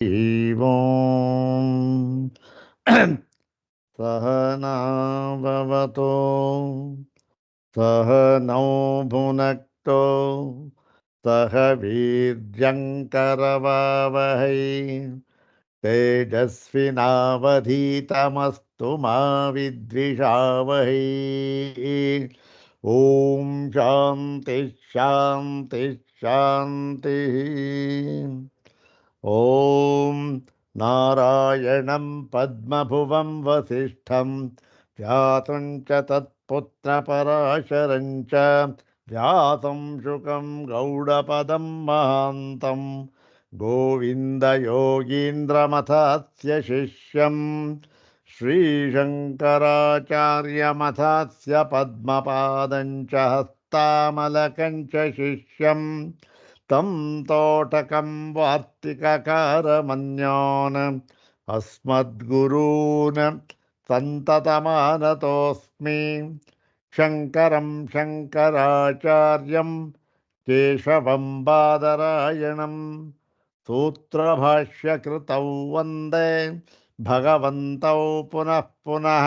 ओम सहना भवतो सहनौ भुनक्तो सह वीर्यङ्करवावहै तेजस्विनावधीतमस्तु मा विद्विषावहै। ओम शांति शांति शांति। ओम नारायणं पद्मभुवं वसिष्ठं व्यासं च तत्पुत्रपराशरं च व्यासं शुकं गौडपदं महान्तं गोविन्दयोगीन्द्रमथस्य शिष्यं श्रीशङ्कराचार्यमथस्य पद्मपादं च हस्तामलकं च शिष्यं तं तोटकं वार्तिककारमन्यान् अस्मद्गुरून् सन्ततमानतोऽस्मि। शङ्करं शङ्कराचार्यं केशवं बादरायणं सूत्रभाष्यकृतौ वन्दे भगवन्तौ पुनः पुनः।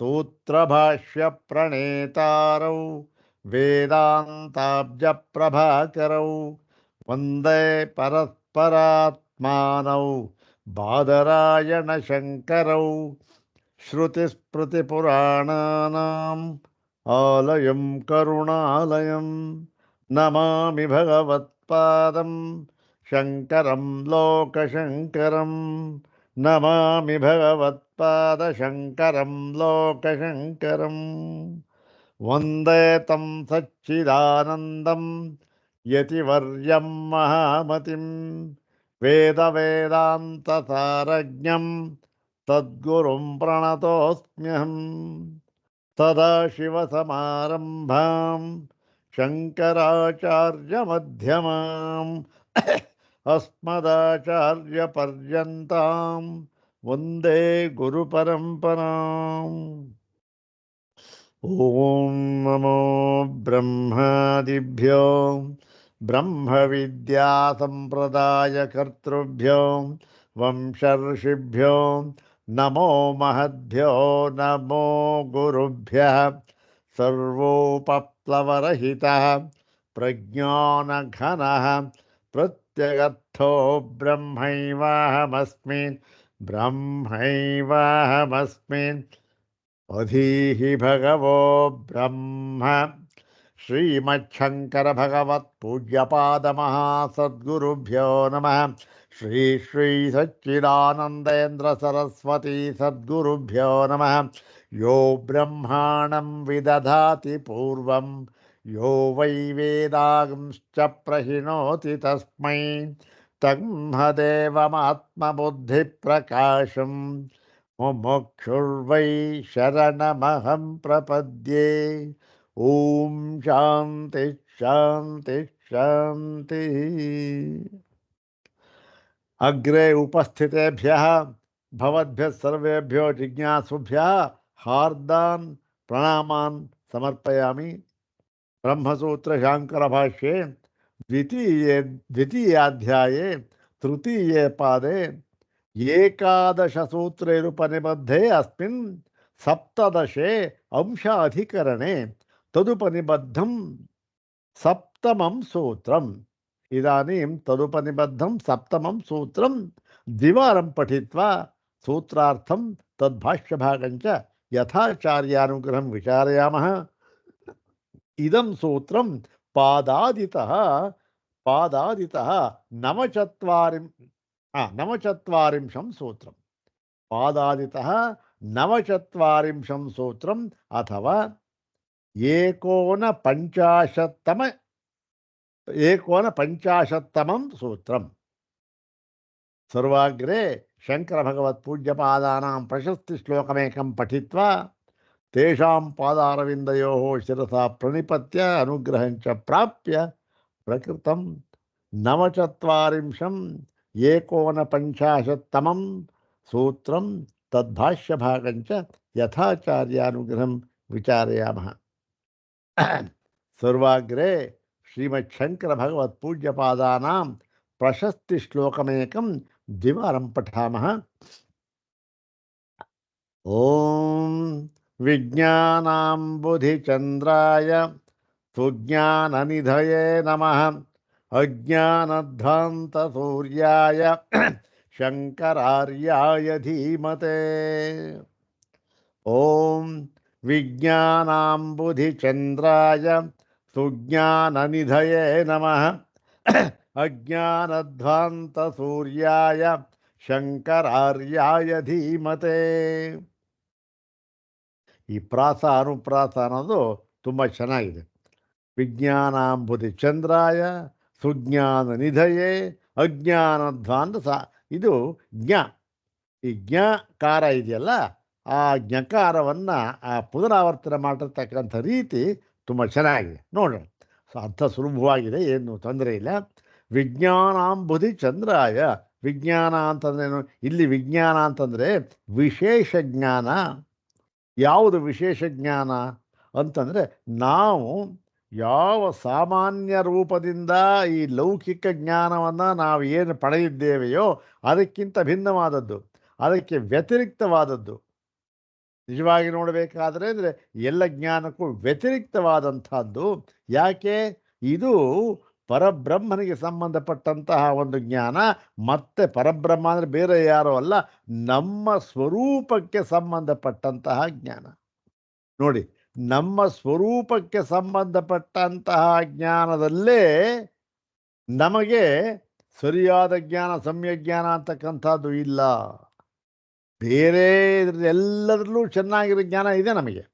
सूत्रभाष्यप्रणेतारौ वेदान्ताब्जप्रभाकरौ वन्दे परस्परात्मानौ बादरायणशङ्करौ। श्रुतिस्मृतिपुराणानाम् आलयं करुणालयं नमामि भगवत्पादं शङ्करं लोकशङ्करं। नमामि भगवत्पादशङ्करं लोकशङ्करं। वन्दे तं सच्चिदानन्दं यतिवर्यं महामतिं वेदवेदान्तसारज्ञं तद्गुरुं प्रणतोऽस्म्यहम्। सदाशिवसमारम्भां शङ्कराचार्यमध्यमाम् अस्मदाचार्यपर्यन्तां वन्दे गुरुपरम्पराम्। ॐ नमो ब्रह्मादिभ्यो ब्रह्मविद्यासम्प्रदायकर्तृभ्यो वंशर्षिभ्यो नमो महद्भ्यो नमो गुरुभ्यः। सर्वोपप्लवरहितः प्रज्ञानघनः प्रत्यगर्थो ब्रह्मैवाहमस्मि ब्रह्मैवाहमस्मि। अधीहि भगवो ब्रह्म श्रीमच्छंकर भगवत पूज्यपाद महासद्गुरुभ्यो नमः। श्री श्री सच्चिदानंदेन्द्र सरस्वती सद्गुरुभ्यो नमः। यो ब्रह्माणं विदधाति पूर्वं यो वै वेदांश्च प्रहिणोति तस्मै तन्मदेवमात्मबुद्धिप्रकाशम् मुमुक्षुर्वै शरणमहं प्रपद्ये। ॐ शान्ति शान्ति शान्ति। अग्रे उपस्थितेभ्यः भवद्भ्यः सर्वेभ्यो जिज्ञासुभ्यः हार्दान् प्रणामान् समर्पयामि। ब्रह्मसूत्र शांकर भाष्ये द्वितीयाध्याये तृतीये पादे एकादश सूत्रेरुपनिबद्धे अस्मिन् सप्तदशे अंशाधिकरणे तदुपनिबद्धं सप्तमं सूत्रम्। इदानीं तदुपनिबद्धं सप्तमं सूत्रं द्विवारं पठित्वा सूत्रार्थं तद्भाष्यभागं च यथाचार्यानुग्रहं विचारयामः। इदं सूत्रं पादादितः नवचत्वारिंशं सूत्रम्। पादादितः नवचत्वारिंशं सूत्रम् अथवा एकोनपञ्चाशत्तमं सूत्रम्। सर्वाग्रे शङ्करभगवत्पूज्यपादानां प्रशस्तिश्लोकमेकं पठित्वा तेषां पादारविन्दयोः शिरसा प्रणिपत्य अनुग्रहं च प्राप्य प्रकृतं नवचत्वारिंशम् एकोनपञ्चाशत्तमं सूत्रं तद्भाष्यभागं च यथाचार्यानुग्रहं विचारयामः। सर्वाग्रे श्रीमच्छंकर भगवत्पूज्यपादानां प्रशस्ति श्लोकमेकं द्विवारं पठामः। ॐ विज्ञानाम्बुधिचन्द्राय सुज्ञाननिधये नमः। अज्ञानध्वान्तसूर्याय शङ्करार्याय धीमते। ॐ विज्ञानाम्बुधिचन्द्राय सुज्ञाननिधये नमः। अज्ञानध्वान्तसूर्याय ಶಂಕರಾರ್ಯಾಯ ಧೀಮತೆ. ಈ ಪ್ರಾಸ ಅನುಪ್ರಾಸ ಅನ್ನೋದು ತುಂಬ ಚೆನ್ನಾಗಿದೆ. ವಿಜ್ಞಾನಾಂಬುಧಿ ಚಂದ್ರಾಯ ಸುಜ್ಞಾನ ನಿಧಯೇ ಅಜ್ಞಾನಧ್ವಾಂತ ಇದು ಜ್ಞ. ಈ ಜ್ಞಕಾರ ಇದೆಯಲ್ಲ, ಆ ಜ್ಞಕಾರವನ್ನು ಆ ಪುನರಾವರ್ತನೆ ಮಾಡಿರ್ತಕ್ಕಂಥ ರೀತಿ ತುಂಬ ಚೆನ್ನಾಗಿದೆ. ನೋಡೋಣ, ಅರ್ಥ ಸುಲಭವಾಗಿದೆ, ಏನು ತೊಂದರೆ ಇಲ್ಲ. ವಿಜ್ಞಾನಾಂಬುಧಿ ಚಂದ್ರಾಯ. ವಿಜ್ಞಾನ ಅಂತಂದ್ರೇನು? ಇಲ್ಲಿ ವಿಜ್ಞಾನ ಅಂತಂದರೆ ವಿಶೇಷ ಜ್ಞಾನ. ಯಾವುದು ವಿಶೇಷ ಜ್ಞಾನ ಅಂತಂದರೆ, ನಾವು ಯಾವ ಸಾಮಾನ್ಯ ರೂಪದಿಂದ ಈ ಲೌಕಿಕ ಜ್ಞಾನವನ್ನು ನಾವು ಏನು ಪಡೆದಿದ್ದೇವೆಯೋ ಅದಕ್ಕಿಂತ ಭಿನ್ನವಾದದ್ದು, ಅದಕ್ಕೆ ವ್ಯತಿರಿಕ್ತವಾದದ್ದು. ನಿಜವಾಗಿ ನೋಡಬೇಕಾದ್ರೆ ಅಂದರೆ ಎಲ್ಲ ಜ್ಞಾನಕ್ಕೂ ವ್ಯತಿರಿಕ್ತವಾದಂಥದ್ದು. ಯಾಕೆ? ಇದು ಪರಬ್ರಹ್ಮನಿಗೆ ಸಂಬಂಧಪಟ್ಟಂತಹ ಒಂದು ಜ್ಞಾನ. ಮತ್ತೆ ಪರಬ್ರಹ್ಮ ಅಂದರೆ ಬೇರೆ ಯಾರೋ ಅಲ್ಲ, ನಮ್ಮ ಸ್ವರೂಪಕ್ಕೆ ಸಂಬಂಧಪಟ್ಟಂತಹ ಜ್ಞಾನ. ನೋಡಿ, ನಮ್ಮ ಸ್ವರೂಪಕ್ಕೆ ಸಂಬಂಧಪಟ್ಟಂತಹ ಜ್ಞಾನದಲ್ಲೇ ನಮಗೆ ಸರಿಯಾದ ಜ್ಞಾನ, ಸಮ್ಯಜ್ಞಾನ ಅಂತಕ್ಕಂಥದ್ದು ಇಲ್ಲ. ಬೇರೆ ಎಲ್ಲದರಲ್ಲೂ ಚೆನ್ನಾಗಿರೋ ಜ್ಞಾನ ಇದೆ ನಮಗೆ.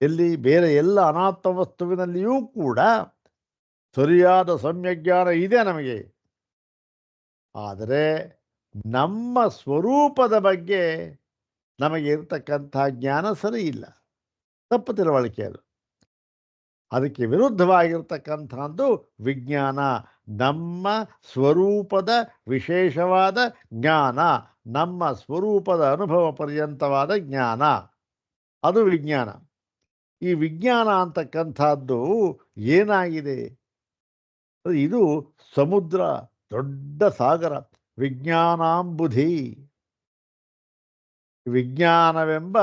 ಎಲ್ಲಿ? ಬೇರೆ ಎಲ್ಲ ಅನಾತ್ಮ ವಸ್ತುವಿನಲ್ಲಿಯೂ ಕೂಡ ಸರಿಯಾದ ಸಮ್ಯಜ್ಞಾನ ಇದೆ ನಮಗೆ. ಆದರೆ ನಮ್ಮ ಸ್ವರೂಪದ ಬಗ್ಗೆ ನಮಗೆ ಇರತಕ್ಕಂಥ ಜ್ಞಾನ ಸರಿ ಇಲ್ಲ, ತಪ್ಪು ತಿಳುವಳಿಕೆ ಅದು. ಅದಕ್ಕೆ ವಿರುದ್ಧವಾಗಿರ್ತಕ್ಕಂಥದ್ದು ವಿಜ್ಞಾನ. ನಮ್ಮ ಸ್ವರೂಪದ ವಿಶೇಷವಾದ ಜ್ಞಾನ, ನಮ್ಮ ಸ್ವರೂಪದ ಅನುಭವ ಪರ್ಯಂತವಾದ ಜ್ಞಾನ, ಅದು ವಿಜ್ಞಾನ. ಈ ವಿಜ್ಞಾನ ಅಂತಕ್ಕಂಥದ್ದು ಏನಾಗಿದೆ? ಇದು ಸಮುದ್ರ, ದೊಡ್ಡ ಸಾಗರ. ವಿಜ್ಞಾನಾಂಬುಧಿ, ವಿಜ್ಞಾನವೆಂಬ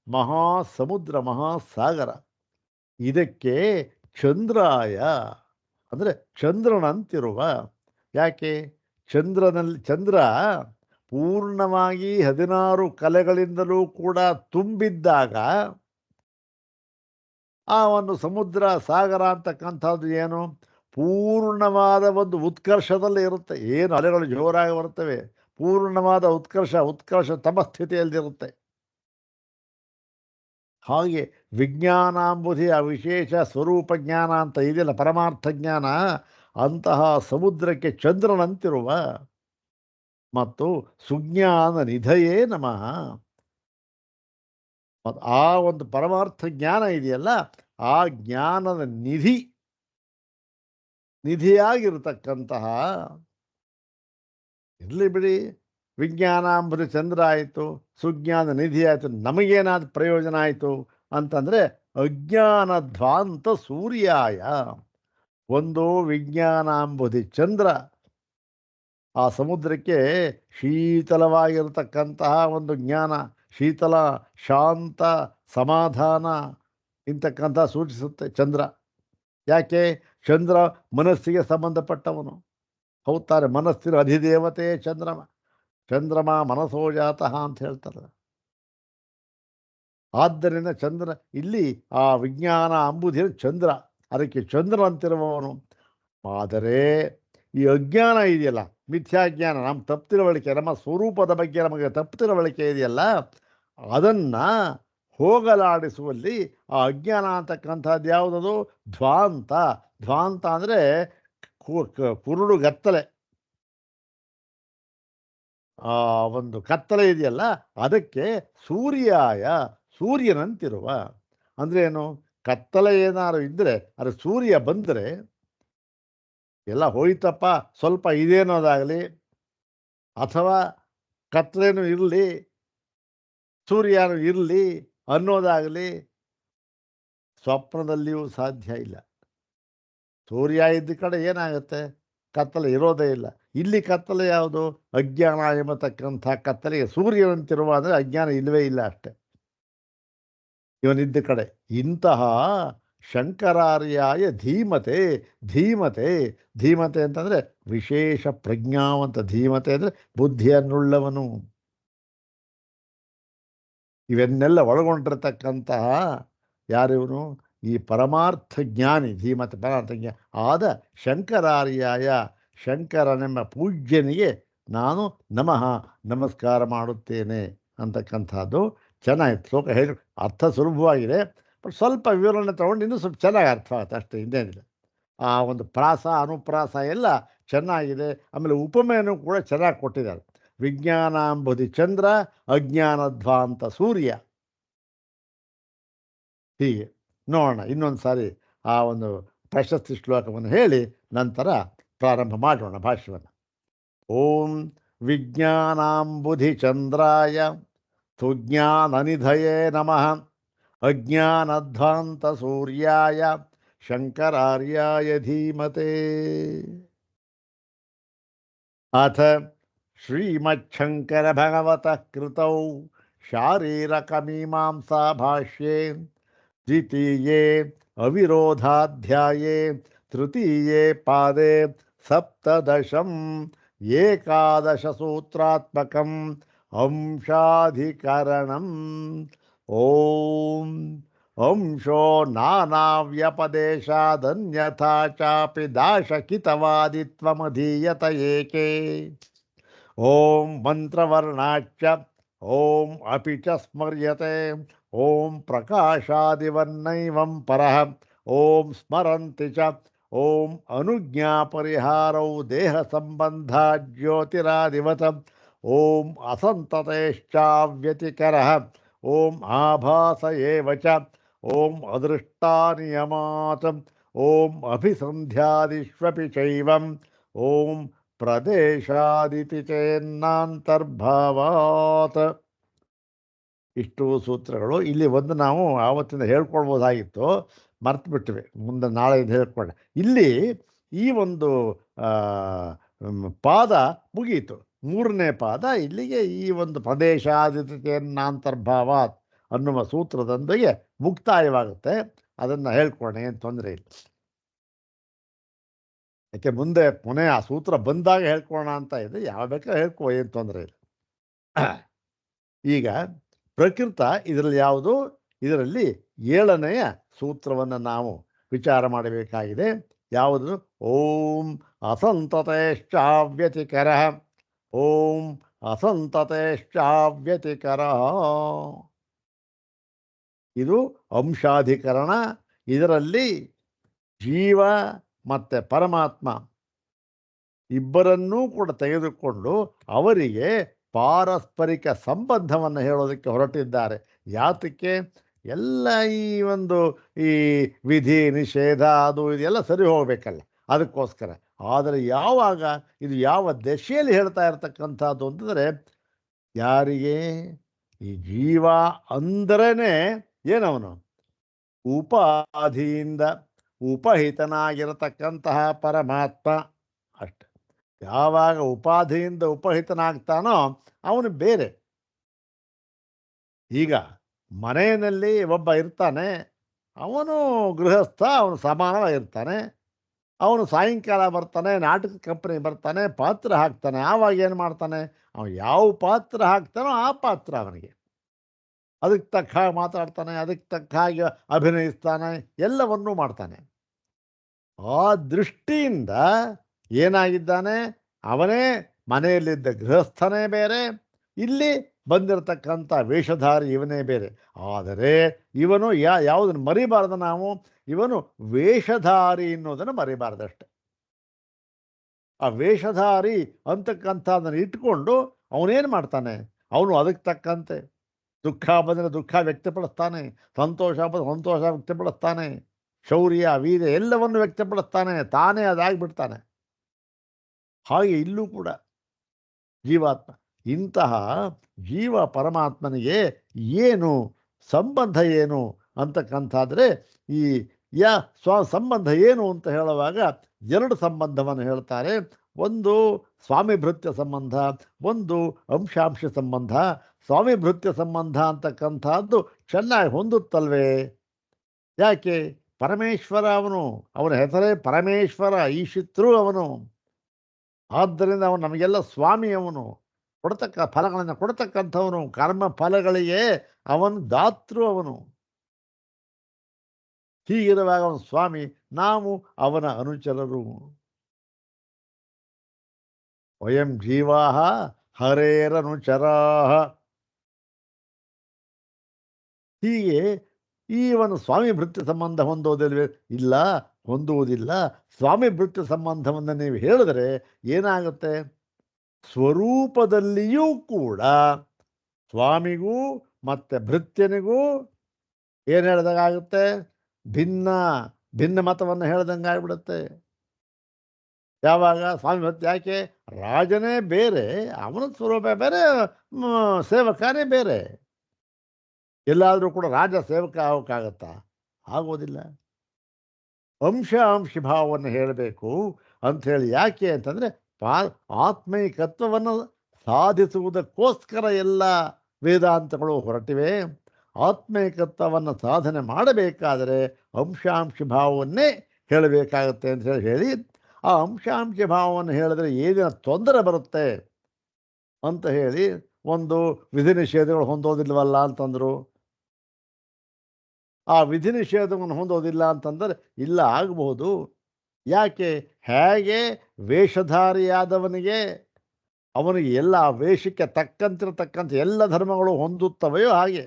ಮಹಾಸಮುದ್ರ, ಮಹಾಸಾಗರ. ಇದಕ್ಕೆ ಚಂದ್ರಾಯ ಅಂದರೆ ಚಂದ್ರನಂತಿರುವ. ಯಾಕೆ? ಚಂದ್ರ ಪೂರ್ಣವಾಗಿ 16 ಕಲೆಗಳಿಂದಲೂ ಕೂಡ ತುಂಬಿದ್ದಾಗ ಆ ಒಂದು ಸಮುದ್ರ, ಸಾಗರ ಅಂತಕ್ಕಂಥದ್ದು ಏನು? ಪೂರ್ಣವಾದ ಒಂದು ಉತ್ಕರ್ಷದಲ್ಲಿ ಇರುತ್ತೆ. ಏನು ಅಲೆಗಳು ಜೋರಾಗಿ ಬರ್ತವೆ, ಪೂರ್ಣವಾದ ಉತ್ಕರ್ಷ ತಮಸ್ಥಿತಿಯಲ್ಲಿರುತ್ತೆ. ಹಾಗೆ ವಿಜ್ಞಾನಾಂಬುಧಿ, ಆ ವಿಶೇಷ ಸ್ವರೂಪ ಜ್ಞಾನ ಅಂತ ಇದೆಯಲ್ಲ, ಪರಮಾರ್ಥ ಜ್ಞಾನ, ಅಂತಹ ಸಮುದ್ರಕ್ಕೆ ಚಂದ್ರನಂತಿರುವ ಮತ್ತು ಸುಜ್ಞಾನ ನಿಧಯೇ ನಮಃ. ಮತ್ತು ಆ ಒಂದು ಪರಮಾರ್ಥ ಜ್ಞಾನ ಇದೆಯಲ್ಲ, ಆ ಜ್ಞಾನದ ನಿಧಿಯಾಗಿರತಕ್ಕಂತಹ, ಇರಲಿ ಬಿಡಿ, ವಿಜ್ಞಾನಾಂಬುಧಿ ಚಂದ್ರ ಆಯಿತು, ಸುಜ್ಞಾನ ನಿಧಿ ಆಯಿತು, ನಮಗೇನಾದ ಪ್ರಯೋಜನ ಆಯಿತು ಅಂತಂದರೆ ಅಜ್ಞಾನಧ್ವಾಂತ ಸೂರ್ಯಾಯ. ಒಂದು ವಿಜ್ಞಾನಾಂಬುಧಿ ಚಂದ್ರ, ಆ ಸಮುದ್ರಕ್ಕೆ ಶೀತಲವಾಗಿರತಕ್ಕಂತಹ ಒಂದು ಜ್ಞಾನ, ಶೀತಲ, ಶಾಂತ, ಸಮಾಧಾನ ಇಂತಕ್ಕಂಥ ಸೂಚಿಸುತ್ತೆ ಚಂದ್ರ. ಯಾಕೆ? ಚಂದ್ರ ಮನಸ್ಸಿಗೆ ಸಂಬಂಧಪಟ್ಟವನು. ಹೌತಾರೆ, ಮನಸ್ಸಿನ ಅಧಿದೇವತೆ ಚಂದ್ರಮ ಮನಸೋ ಜಾತಃ ಅಂತ ಹೇಳ್ತಾರೆ. ಆದ್ದರಿಂದ ಚಂದ್ರ ಇಲ್ಲಿ ಆ ವಿಜ್ಞಾನ ಅಂಬುದೇ ಚಂದ್ರ, ಅದಕ್ಕೆ ಚಂದ್ರನಂತಿರುವವನು. ಆದರೆ ಈ ಅಜ್ಞಾನ ಇದೆಯಲ್ಲ, ಮಿಥ್ಯಾಜ್ಞಾನ, ನಮ್ಮ ತಪ್ಪು ತಿಳುವಳಿಕೆ, ನಮ್ಮ ಸ್ವರೂಪದ ಬಗ್ಗೆ ನಮಗೆ ತಪ್ಪು ತಿಳುವಳಿಕೆ ಇದೆಯಲ್ಲ, ಅದನ್ನು ಹೋಗಲಾಡಿಸುವಲ್ಲಿ ಆ ಅಜ್ಞಾನ ಅಂತಕ್ಕಂಥದ್ದು ಯಾವುದದು? ಧ್ವಾಂತ. ಧ್ವಾಂತ ಅಂದರೆ ಕುರುಡು ಗತ್ತಲೆ. ಆ ಒಂದು ಕತ್ತಲೆ ಇದೆಯಲ್ಲ, ಅದಕ್ಕೆ ಸೂರ್ಯಾಯ, ಸೂರ್ಯನಂತಿರುವ. ಅಂದರೆ ಏನು? ಕತ್ತಲೆ ಏನಾದ್ರು ಇದ್ದರೆ, ಅದು ಸೂರ್ಯ ಬಂದರೆ ಎಲ್ಲ ಹೋಯ್ತಪ್ಪ, ಸ್ವಲ್ಪ ಇದೇನೋದಾಗಲಿ, ಅಥವಾ ಕತ್ತಲೆನೂ ಇರಲಿ, ಸೂರ್ಯನೂ ಇರಲಿ ಅನ್ನೋದಾಗಲಿ ಸ್ವಪ್ನದಲ್ಲಿಯೂ ಸಾಧ್ಯ ಇಲ್ಲ. ಸೂರ್ಯ ಇದ್ದ ಕಡೆ ಏನಾಗುತ್ತೆ? ಕತ್ತಲೆ ಇರೋದೇ ಇಲ್ಲ. ಇಲ್ಲಿ ಕತ್ತಲೆ ಯಾವುದು? ಅಜ್ಞಾನ ಎಂಬತಕ್ಕಂಥ ಕತ್ತಲೆಗೆ ಸೂರ್ಯನಂತಿರುವ ಅಂದರೆ ಅಜ್ಞಾನ ಇಲ್ಲವೇ ಇಲ್ಲ ಅಷ್ಟೆ ಇವನಿದ್ದ ಕಡೆ. ಇಂತಹ ಶಂಕರಾರ್ಯಾಯ ಧೀಮತೆ. ಧೀಮತೆ ಧೀಮತೆ ಅಂತಂದರೆ ವಿಶೇಷ ಪ್ರಜ್ಞಾವಂತ. ಧೀಮತೆ ಅಂದರೆ ಬುದ್ಧಿಯನ್ನುಳ್ಳವನು. ಇವನ್ನೆಲ್ಲ ಒಳಗೊಂಡಿರತಕ್ಕಂತಹ ಯಾರಿವನು? ಈ ಪರಮಾರ್ಥ ಜ್ಞಾನಿ. ಧೀಮತೆ ಪರಮಾರ್ಥ ಜ್ಞಾನಿ ಆದ ಶಂಕರಾರ್ಯಾಯ, ಶಂಕರನೆಂಬ ಪೂಜ್ಯನಿಗೆ ನಾನು ನಮಃ ನಮಸ್ಕಾರ ಮಾಡುತ್ತೇನೆ ಅಂತಕ್ಕಂಥದ್ದು ಚೆನ್ನಾಗಿತ್ತು. ಶ್ಲೋಕ ಹೇಳಿ ಅರ್ಥ ಸುಲಭವಾಗಿದೆ, ಬಟ್ ಸ್ವಲ್ಪ ವಿವರಣೆ ತಗೊಂಡು ಇನ್ನೂ ಸ್ವಲ್ಪ ಚೆನ್ನಾಗಿ ಅರ್ಥ ಆಗುತ್ತೆ ಅಷ್ಟೇ, ಇನ್ನೇನಿದೆ. ಆ ಒಂದು ಪ್ರಾಸ ಅನುಪ್ರಾಸ ಎಲ್ಲ ಚೆನ್ನಾಗಿದೆ. ಆಮೇಲೆ ಉಪಮೆಯನ್ನು ಕೂಡ ಚೆನ್ನಾಗಿ ಕೊಟ್ಟಿದ್ದಾರೆ. ವಿಜ್ಞಾನಾಂಬುಧಿ ಚಂದ್ರ, ಅಜ್ಞಾನಧ್ವಾಂತ ಸೂರ್ಯ. ಹೀಗೆ ನೋಡೋಣ ಇನ್ನೊಂದು ಸಾರಿ ಆ ಒಂದು ಪ್ರಶಸ್ತಿ ಶ್ಲೋಕವನ್ನು ಹೇಳಿ ನಂತರ ಪ್ರಾರಂಭ ಮಾಡೋಣ ಭಾಷ್ಯವನ್ನು. ಓಂ ವಿಜ್ಞಾನಾಂಬುಧಿ ಚಂದ್ರಾಯ ಸುಜ್ಞಾನನಿಧಯೇ ನಮಃ. ಅಜ್ಞಾನಧ್ವಾಂತ ಸೂರ್ಯಾಯ ಶಂಕರಾರ್ಯಾಯ ಧೀಮತೆ. ಅಥ ಶ್ರೀಮಚ್ಛಂಕರ ಭಗವತಃ ಕೃತೌ ಶಾರೀರಕಮೀಮಾಂಸಾ ಭಾಷ್ಯೇ ದ್ವಿತೀಯೇ ಅವಿರೋಧಾಧ್ಯಾಯೇ ತೃತೀಯೇ ಪಾದೇ ಸಪ್ತದಶಂ ಏಕಾದಶ ಸೂತ್ರಾತ್ಮಕಂ ಅಂಶಾಧಿಕರಣಂ. ಓಂ ಅಂಶೋ ನಾನಾವ್ಯಪದೇಶಾದನ್ಯಥಾ ಚಾಪಿ ದಾಶಕಿತವಾದಿತ್ವಮಧೀಯತ ಏಕೆ. ಓಂ ಮಂತ್ರವರ್ಣಾಚ್ಚ ಓಂ ಅಪಿ ಚ ಸ್ಮರ್ಯತೆ. ಓಂ ಪ್ರಕಾಶಾದಿವನ್ನೈವಂ ಪರಃ ಓಂ ಸ್ಮರಂತಿ ಚ. ಓಂ ಅನುಜ್ಞಾಪರಿಹಾರೌ ದೇಹ ಸಂಬಂಧ ಜ್ಯೋತಿರಾದಿವತ. ಓಂ ಅಸಂತತೇಶ್ಚಾವ್ಯತಿಕರಃ. ಓಂ ಆಭಾಸ ಏವ ಚ. ಓಂ ಅದೃಷ್ಟಾನಿಯಮಾತ್. ಓಂ ಅಭಿಸಂಧ್ಯಾದಿಷ್ವಪಿ ಚೈವಂ. ಓಂ ಪ್ರದೇಶಾದಿತಿ ಚೇನ್ನಾಂತರ್ಭಾವಾತ್. ಇಷ್ಟು ಸೂತ್ರಗಳು. ಇಲ್ಲಿ ಒಂದು ನಾವು ಆವತ್ತಿಂದ ಹೇಳ್ಕೊಳ್ಬೋದಾಗಿತ್ತು, ಮರ್ತು ಬಿಟ್ಟಿವೆ, ಮುಂದೆ ನಾಳೆ ಇದು ಹೇಳ್ಕೊಂಡೆ. ಇಲ್ಲಿ ಈ ಒಂದು ಪಾದ ಮುಗಿಯಿತು, ಮೂರನೇ ಪಾದ ಇಲ್ಲಿಗೆ ಈ ಒಂದು ಪ್ರದೇಶಾದಿತೇನ್ನಾಂತರ್ಭಾವಾತ್ ಅನ್ನುವ ಸೂತ್ರದೊಂದಿಗೆ ಮುಕ್ತಾಯವಾಗುತ್ತೆ. ಅದನ್ನು ಹೇಳ್ಕೊಂಡೆ, ಏನು ತೊಂದರೆ ಇಲ್ಲ. ಯಾಕೆ ಮುಂದೆ ಕೊನೆ ಆ ಸೂತ್ರ ಬಂದಾಗ ಹೇಳ್ಕೊಳ್ಳೋಣ ಅಂತ ಇದೆ, ಯಾವ ಬೇಕಾದ್ರೆ ಹೇಳ್ಕೊ, ಏನು ತೊಂದರೆ ಇಲ್ಲ. ಈಗ ಪ್ರಕೃತ ಇದರಲ್ಲಿ ಯಾವುದು? ಇದರಲ್ಲಿ 7ನೆಯ ಸೂತ್ರವನ್ನು ನಾವು ವಿಚಾರ ಮಾಡಬೇಕಾಗಿದೆ. ಯಾವುದು? ಓಂ ಅಸಂತತೇಶ್ಚಾವ್ಯತಿಕರ. ಓಂ ಅಸಂತತೇಶ್ಚಾವ್ಯತಿಕರ. ಇದು ಅಂಶಾಧಿಕರಣ. ಇದರಲ್ಲಿ ಜೀವ ಮತ್ತು ಪರಮಾತ್ಮ ಇಬ್ಬರನ್ನೂ ಕೂಡ ತೆಗೆದುಕೊಂಡು ಅವರಿಗೆ ಪಾರಸ್ಪರಿಕ ಸಂಬಂಧವನ್ನು ಹೇಳೋದಕ್ಕೆ ಹೊರಟಿದ್ದಾರೆ. ಯಾತಕ್ಕೆ? ಎಲ್ಲ ಈ ಒಂದು ಈ ವಿಧಿ ನಿಷೇಧ ಅದು ಇದೆಲ್ಲ ಸರಿ ಹೋಗಬೇಕಲ್ಲ, ಅದಕ್ಕೋಸ್ಕರ. ಆದರೆ ಯಾವಾಗ ಇದು ಯಾವ ದಶೆಯಲ್ಲಿ ಹೇಳ್ತಾ ಇರತಕ್ಕಂಥದ್ದು ಅಂತಂದರೆ, ಯಾರಿಗೆ ಈ ಜೀವ ಅಂದ್ರೇ ಏನವನು ಉಪಾಧಿಯಿಂದ ಉಪಹಿತನಾಗಿರತಕ್ಕಂತಹ ಪರಮಾತ್ಮ ಅಷ್ಟೆ. ಯಾವಾಗ ಉಪಾಧಿಯಿಂದ ಉಪಹಿತನಾಗ್ತಾನೋ ಅವನು ಬೇರೆ. ಈಗ ಮನೆಯಲ್ಲಿ ಒಬ್ಬ ಇರ್ತಾನೆ, ಅವನು ಗೃಹಸ್ಥ, ಅವನು ಸಮಾನವಾಗಿರ್ತಾನೆ. ಅವನು ಸಾಯಂಕಾಲ ಬರ್ತಾನೆ, ನಾಟಕ ಕಂಪನಿ ಬರ್ತಾನೆ, ಪಾತ್ರ ಹಾಕ್ತಾನೆ. ಆವಾಗ ಏನು ಮಾಡ್ತಾನೆ? ಅವನು ಯಾವ ಪಾತ್ರ ಹಾಕ್ತಾನೋ ಆ ಪಾತ್ರ ಅವನಿಗೆ, ಅದಕ್ಕೆ ತಕ್ಕ ಹಾಗೆ ಮಾತಾಡ್ತಾನೆ, ಅದಕ್ಕೆ ತಕ್ಕ ಹಾಗೆ ಅಭಿನಯಿಸ್ತಾನೆ, ಎಲ್ಲವನ್ನೂ ಮಾಡ್ತಾನೆ. ಆ ದೃಷ್ಟಿಯಿಂದ ಏನಾಗಿದ್ದಾನೆ? ಅವನೇ ಮನೆಯಲ್ಲಿದ್ದ ಗೃಹಸ್ಥನೇ ಬೇರೆ, ಇಲ್ಲಿ ಬಂದಿರತಕ್ಕಂಥ ವೇಷಧಾರಿ ಇವನೇ ಬೇರೆ. ಆದರೆ ಇವನು ಯಾವುದನ್ನು ಮರಿಬಾರ್ದು ನಾವು? ಇವನು ವೇಷಧಾರಿ ಅನ್ನೋದನ್ನು ಮರಿಬಾರ್ದಷ್ಟೆ. ಆ ವೇಷಧಾರಿ ಅಂತಕ್ಕಂಥದ್ದನ್ನು ಇಟ್ಕೊಂಡು ಅವನೇನು ಮಾಡ್ತಾನೆ? ಅವನು ಅದಕ್ಕೆ ತಕ್ಕಂತೆ ದುಃಖ ಬಂದರೆ ದುಃಖ ವ್ಯಕ್ತಪಡಿಸ್ತಾನೆ, ಸಂತೋಷ ಬಂದರೆ ಸಂತೋಷ ವ್ಯಕ್ತಪಡಿಸ್ತಾನೆ, ಶೌರ್ಯ ವೀರ್ಯ ಎಲ್ಲವನ್ನು ವ್ಯಕ್ತಪಡಿಸ್ತಾನೆ, ತಾನೇ ಅದಾಗಿಬಿಡ್ತಾನೆ. ಹಾಗೆ ಇಲ್ಲೂ ಕೂಡ ಜೀವಾತ್ಮ. ಇಂತಹ ಜೀವ ಪರಮಾತ್ಮನಿಗೆ ಏನು ಸಂಬಂಧ ಏನು ಅಂತಕ್ಕಂಥಾದರೆ, ಈ ಸಂಬಂಧ ಏನು ಅಂತ ಹೇಳುವಾಗ 2 ಸಂಬಂಧವನ್ನು ಹೇಳ್ತಾರೆ. ಒಂದು ಸ್ವಾಮಿ ಭೃತ್ಯ ಸಂಬಂಧ, ಒಂದು ಅಂಶಾಂಶ ಸಂಬಂಧ. ಸ್ವಾಮಿ ಭೃತ್ಯ ಸಂಬಂಧ ಅಂತಕ್ಕಂಥದ್ದು ಚೆನ್ನಾಗಿ ಹೊಂದುತ್ತಲ್ವೇ? ಯಾಕೆ? ಪರಮೇಶ್ವರ ಅವನು, ಅವನ ಹೆಸರೇ ಪರಮೇಶ್ವರ, ಈಶಿತ್ರು ಅವನು. ಆದ್ದರಿಂದ ಅವನು ನಮಗೆಲ್ಲ ಸ್ವಾಮಿ, ಅವನು ಫಲಗಳನ್ನು ಕೊಡ್ತಕ್ಕಂಥವನು, ಕರ್ಮ ಫಲಗಳಿಗೆ ಅವನು ದಾತೃ ಅವನು. ಹೀಗಿರುವಾಗ ಅವನು ಸ್ವಾಮಿ, ನಾವು ಅವನ ಅನುಚರರು. ವಯಂ ಜೀವಾಹ ಹರೇರನುಚರಾಹ. ಹೀಗೆ ಈ ಒಂದು ಸ್ವಾಮಿ ಭೃತ್ಯ ಸಂಬಂಧ ಹೊಂದೋದಿಲ್ವೇ? ಇಲ್ಲ, ಹೊಂದುವುದಿಲ್ಲ. ಸ್ವಾಮಿ ಭೃತ್ಯ ಸಂಬಂಧವನ್ನು ನೀವು ಹೇಳಿದ್ರೆ ಏನಾಗುತ್ತೆ? ಸ್ವರೂಪದಲ್ಲಿಯೂ ಕೂಡ ಸ್ವಾಮಿಗೂ ಮತ್ತು ಭೃತ್ಯನಿಗೂ ಏನು ಹೇಳ್ದಂಗಾಗುತ್ತೆ? ಭಿನ್ನ ಭಿನ್ನ ಮತವನ್ನು ಹೇಳ್ದಂಗೆ ಆಗ್ಬಿಡುತ್ತೆ. ಯಾವಾಗ? ಸ್ವಾಮಿ ಭೃತ್ಯ. ಯಾಕೆ? ರಾಜನೇ ಬೇರೆ, ಅವನ ಸ್ವರೂಪ ಬೇರೆ, ಸೇವಕನೇ ಬೇರೆ. ಎಲ್ಲಾದರೂ ಕೂಡ ರಾಜ ಸೇವಕ ಆಗೋಕ್ಕಾಗತ್ತಾ? ಆಗೋದಿಲ್ಲ. ಅಂಶಿ ಭಾವವನ್ನು ಹೇಳಬೇಕು ಅಂಥೇಳಿ. ಯಾಕೆ ಅಂತಂದರೆ ಆತ್ಮೈಕತ್ವವನ್ನು ಸಾಧಿಸುವುದಕ್ಕೋಸ್ಕರ ಎಲ್ಲ ವೇದಾಂತಗಳು ಹೊರಟಿವೆ. ಆತ್ಮೈಕತ್ವವನ್ನು ಸಾಧನೆ ಮಾಡಬೇಕಾದರೆ ಅಂಶಾಂಶ ಭಾವವನ್ನೇ ಹೇಳಬೇಕಾಗತ್ತೆ ಅಂತ ಹೇಳಿ, ಆ ಅಂಶಾಂಶ ಭಾವವನ್ನು ಹೇಳಿದ್ರೆ ಏನೇನು ತೊಂದರೆ ಬರುತ್ತೆ ಅಂತ ಹೇಳಿ, ಒಂದು ವಿಧಿ ನಿಷೇಧಗಳು ಹೊಂದೋದಿಲ್ವಲ್ಲ ಅಂತಂದರು. ಆ ವಿಧಿ ನಿಷೇಧವನ್ನು ಹೊಂದೋದಿಲ್ಲ ಅಂತಂದರೆ ಇಲ್ಲ, ಆಗಬಹುದು. ಯಾಕೆ? ಹೇಗೆ ವೇಷಧಾರಿಯಾದವನಿಗೆ ಅವನಿಗೆ ಎಲ್ಲ ವೇಷಕ್ಕೆ ತಕ್ಕಂತೆ ಎಲ್ಲ ಧರ್ಮಗಳು ಹೊಂದುತ್ತವೆಯೋ ಹಾಗೆ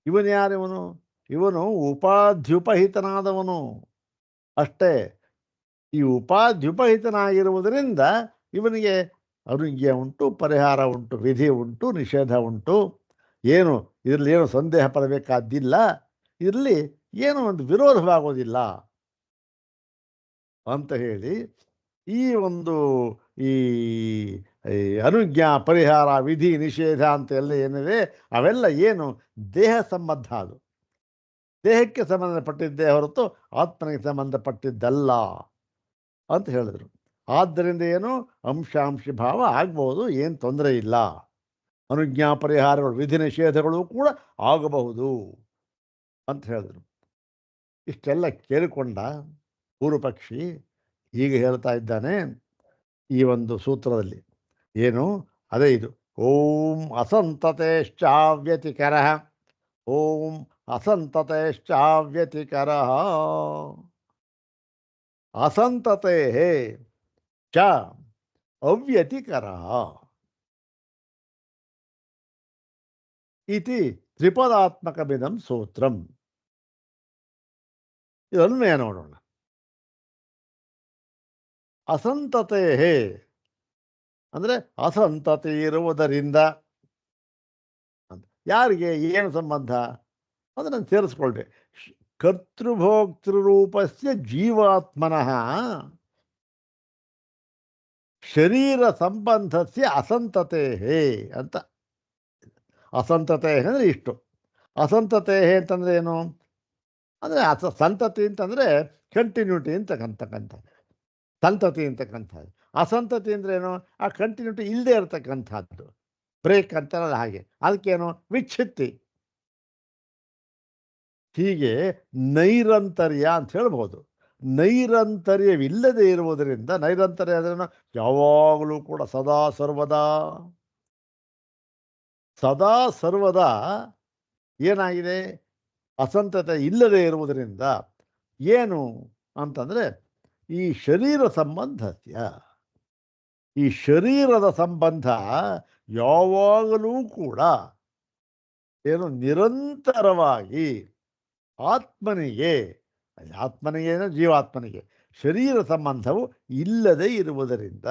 ಇವನು ಯಾರಿವನು? ಇವನು ಉಪಾಧ್ಯುಪಹಿತನಾದವನು ಅಷ್ಟೇ. ಈ ಉಪಾಧ್ಯುಪಹಿತನಾಗಿರುವುದರಿಂದ ಇವನಿಗೆ ಅನುಜ್ಞೆ ಉಂಟು, ಪರಿಹಾರ ಉಂಟು, ವಿಧಿ ಉಂಟು, ನಿಷೇಧ ಉಂಟು. ಏನು ಇದರಲ್ಲಿ ಏನು ಸಂದೇಹ ಪಡಬೇಕಾದ್ದಿಲ್ಲ. ಇದರಲ್ಲಿ ಏನೂ ಒಂದು ವಿರೋಧವಾಗೋದಿಲ್ಲ ಅಂತ ಹೇಳಿ, ಈ ಒಂದು ಈ ಈ ಅನುಜ್ಞಾ, ಪರಿಹಾರ, ವಿಧಿ, ನಿಷೇಧ ಅಂತ ಎಲ್ಲ ಏನಿದೆ ಅವೆಲ್ಲ ಏನು ದೇಹ ಸಂಬಂಧ. ಅದು ದೇಹಕ್ಕೆ ಸಂಬಂಧಪಟ್ಟಿದ್ದೇ ಹೊರತು ಆತ್ಮನಿಗೆ ಸಂಬಂಧಪಟ್ಟಿದ್ದಲ್ಲ ಅಂತ ಹೇಳಿದರು. ಆದ್ದರಿಂದ ಏನು ಅಂಶಾಂಶಿ ಭಾವ ಆಗ್ಬೋದು, ಏನು ತೊಂದರೆ ಇಲ್ಲ. ಅನುಜ್ಞಾ ಪರಿಹಾರಗಳು, ವಿಧಿ ನಿಷೇಧಗಳು ಕೂಡ ಆಗಬಹುದು ಅಂತ ಹೇಳಿದರು. ಇಷ್ಟೆಲ್ಲ ಕೇಳಿಕೊಂಡ ಪೂರ್ವಪಕ್ಷಿ ಹೀಗೆ ಹೇಳ್ತಾ ಇದ್ದಾನೆ ಈ ಒಂದು ಸೂತ್ರದಲ್ಲಿ. ಏನು? ಅದೇ ಇದು. ಓಂ ಅಸಂತತೇಶ್ಚಾವ್ಯತಿಕರ, ಓಂ ಅಸಂತತೇಶ್ಚಾವ್ಯತಿಕರ, ಅಸಂತತೆ ಚ ಅವ್ಯತಿಕರ ಇತಿ ತ್ರಿಪದಾತ್ಮಕಮಿದಂ ಸೂತ್ರಂ. ಇದನ್ವಯ ನೋಡೋಣ. ಅಸಂತತೆ ಅಂದರೆ ಅಸಂತತೆ ಇರುವುದರಿಂದ ಅಂತ. ಯಾರಿಗೆ ಏನು ಸಂಬಂಧ ಅದನ್ನು ಸೇರಿಸ್ಕೊಳ್ಬೇಕು. ಕರ್ತೃಭೋಕ್ತೃರೂಪಸ್ಯ ಜೀವಾತ್ಮನಃ ಶರೀರ ಸಂಬಂಧಸ್ಯ ಅಸಂತತೆ ಅಂತ. ಅಸಂತತೆ ಅಂದರೆ ಇಷ್ಟು. ಅಸಂತತೆ ಅಂತಂದರೆ ಏನು ಅಂದರೆ ಸಂತತಿ ಅಂತಂದರೆ ಕಂಟಿನ್ಯೂಟಿ ಅಂತಕ್ಕಂಥ ಸಂತತಿ ಅಂತಕ್ಕಂಥದ್ದು. ಅಸಂತತಿ ಅಂದರೆ ಏನು? ಆ ಕಂಟಿನ್ಯೂಟಿ ಇಲ್ಲದೆ ಇರತಕ್ಕಂಥದ್ದು, ಬ್ರೇಕ್ ಅಂತಾರಲ್ಲ ಹಾಗೆ. ಅದಕ್ಕೇನು? ವಿಚ್ಛಿತ್ತಿ. ಹೀಗೆ ನೈರಂತರ್ಯ ಅಂತ ಹೇಳ್ಬೋದು. ನೈರಂತರ್ಯವಿಲ್ಲದೆ ಇರುವುದರಿಂದ, ನೈರಂತರ್ಯ ಅಂದ್ರೇನು? ಯಾವಾಗಲೂ ಕೂಡ ಸದಾ ಸರ್ವದಾ ಏನಾಗಿದೆ? ಅಸಂತತೆ ಇಲ್ಲದೆ ಇರುವುದರಿಂದ ಏನು ಅಂತಂದರೆ ಈ ಶರೀರ ಸಂಬಂಧಸ್ಯ, ಈ ಶರೀರದ ಸಂಬಂಧ ಯಾವಾಗಲೂ ಕೂಡ ಏನು ನಿರಂತರವಾಗಿ ಆತ್ಮನಿಗೆ ಜೀವಾತ್ಮನಿಗೆ ಶರೀರ ಸಂಬಂಧವು ಇಲ್ಲದೆ ಇರುವುದರಿಂದ,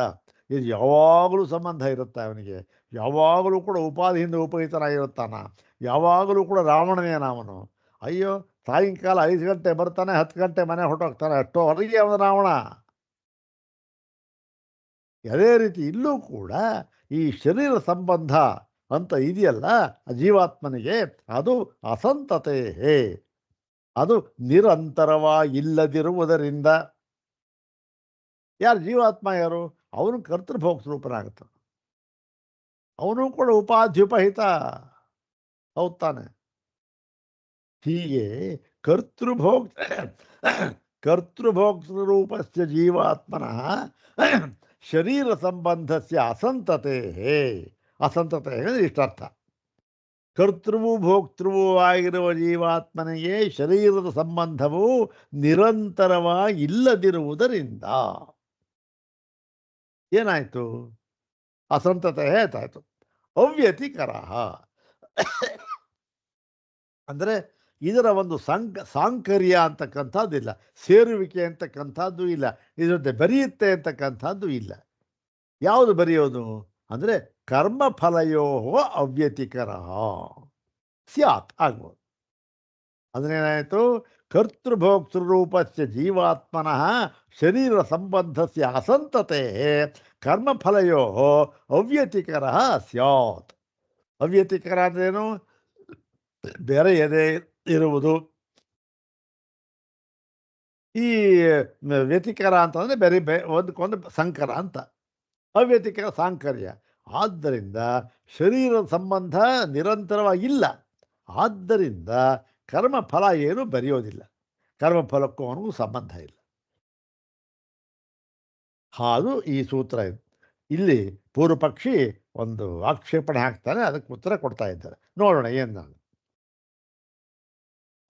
ಇದು ಯಾವಾಗಲೂ ಸಂಬಂಧ ಇರುತ್ತೆ ಅವನಿಗೆ. ಯಾವಾಗಲೂ ಕೂಡ ಉಪಾಧಿಯಿಂದ ಉಪಹಿತನಾಗಿರುತ್ತಾನ. ಯಾವಾಗಲೂ ಕೂಡ ರಾವಣನೇನ ಅವನು. ಅಯ್ಯೋ, ಸಾಯಂಕಾಲ 5 ಗಂಟೆ ಬರ್ತಾನೆ, 10 ಗಂಟೆ ಮನೆ ಹೊರಟೋಗ್ತಾನೆ, ಅಷ್ಟೋವರೆಗೆ ಅವನು ರಾವಣ. ಅದೇ ರೀತಿ ಇಲ್ಲೂ ಕೂಡ ಈ ಶರೀರ ಸಂಬಂಧ ಅಂತ ಇದೆಯಲ್ಲ ಜೀವಾತ್ಮನಿಗೆ, ಅದು ಅಸಂತತೆ, ಅದು ನಿರಂತರವಾಗಿಲ್ಲದಿರುವುದರಿಂದ ಯಾರು ಜೀವಾತ್ಮ ಯಾರು? ಅವನು ಕರ್ತೃಭೋಕ್ತೃರೂಪನಾಗುತ್ತೆ. ಅವನು ಕೂಡ ಉಪಾಧ್ಯುಪಹಿತ. ಹೌದು ತಾನೆ? ಹೀಗೆ ಕರ್ತೃಭೋಕ್ ಕರ್ತೃಭೋಕ್ತೃರೂಪಸ್ಯ ಜೀವಾತ್ಮನಃ ಶರೀರ ಸಂಬಂಧಸ್ಯ ಅಸಂತತೆ. ಅಸಂತತೆ ಅಂದರೆ ಇಷ್ಟರ್ಥ. ಕರ್ತೃವು ಭೋಕ್ತೃವು ಆಗಿರುವ ಜೀವಾತ್ಮನಿಗೆ ಶರೀರದ ಸಂಬಂಧವು ನಿರಂತರವಾಗಿ ಇಲ್ಲದಿರುವುದರಿಂದ ಏನಾಯಿತು? ಅಸಂತತೆ ಆಯ್ತಾಯಿತು. ಅವ್ಯತಿಕರ ಅಂದರೆ ಇದರ ಒಂದು ಸಾಂಕರ್ಯ ಅಂತಕ್ಕಂಥದ್ದು ಇಲ್ಲ, ಸೇರುವಿಕೆ ಅಂತಕ್ಕಂಥದ್ದು ಇಲ್ಲ, ಇದರದ್ದು ಬೆರೆಯುತ್ತೆ ಅಂತಕ್ಕಂಥದ್ದು ಇಲ್ಲ. ಯಾವುದು ಬೆರೆಯೋದು ಅಂದರೆ ಕರ್ಮಫಲಯೋ ಅವ್ಯತಿಕರ ಸ್ಯಾತ್ ಆಗ್ಬೋದು. ಅದನ್ನೇನಾಯಿತು? ಕರ್ತೃಭೋಕ್ತೃರೂಪಸ್ಯ ಜೀವಾತ್ಮನಃ ಶರೀರ ಸಂಬಂಧಸ್ಯ ಅಸಂತತೆ ಕರ್ಮಫಲಯೋ ಅವ್ಯತಿಕರ ಸ್ಯಾತ್. ಅವ್ಯತಿಕರ ಅಂದ್ರೇನು? ಬೆರೆಯದೇ ಇರುವುದು. ಈ ವ್ಯತಿಕರ ಅಂತಂದರೆ ಬೇರೆ ಒಂದಕ್ಕೊಂದು ಸಂಕರ ಅಂತ, ಅವ್ಯತಿಕರ ಸಾಂಕರ್ಯ. ಆದ್ದರಿಂದ ಶರೀರದ ಸಂಬಂಧ ನಿರಂತರವಾಗಿಲ್ಲ, ಆದ್ದರಿಂದ ಕರ್ಮಫಲ ಏನು ಬೆರೆಯೋದಿಲ್ಲ, ಕರ್ಮಫಲಕ್ಕೂ ಅವನಿಗೂ ಸಂಬಂಧ ಇಲ್ಲ. ಅದು ಈ ಸೂತ್ರ ಇದು. ಇಲ್ಲಿ ಪೂರ್ವಪಕ್ಷಿ ಒಂದು ಆಕ್ಷೇಪಣೆ ಹಾಕ್ತಾನೆ, ಅದಕ್ಕೆ ಉತ್ತರ ಕೊಡ್ತಾ ಇದ್ದಾರೆ. ನೋಡೋಣ ಏನು. ನಾನು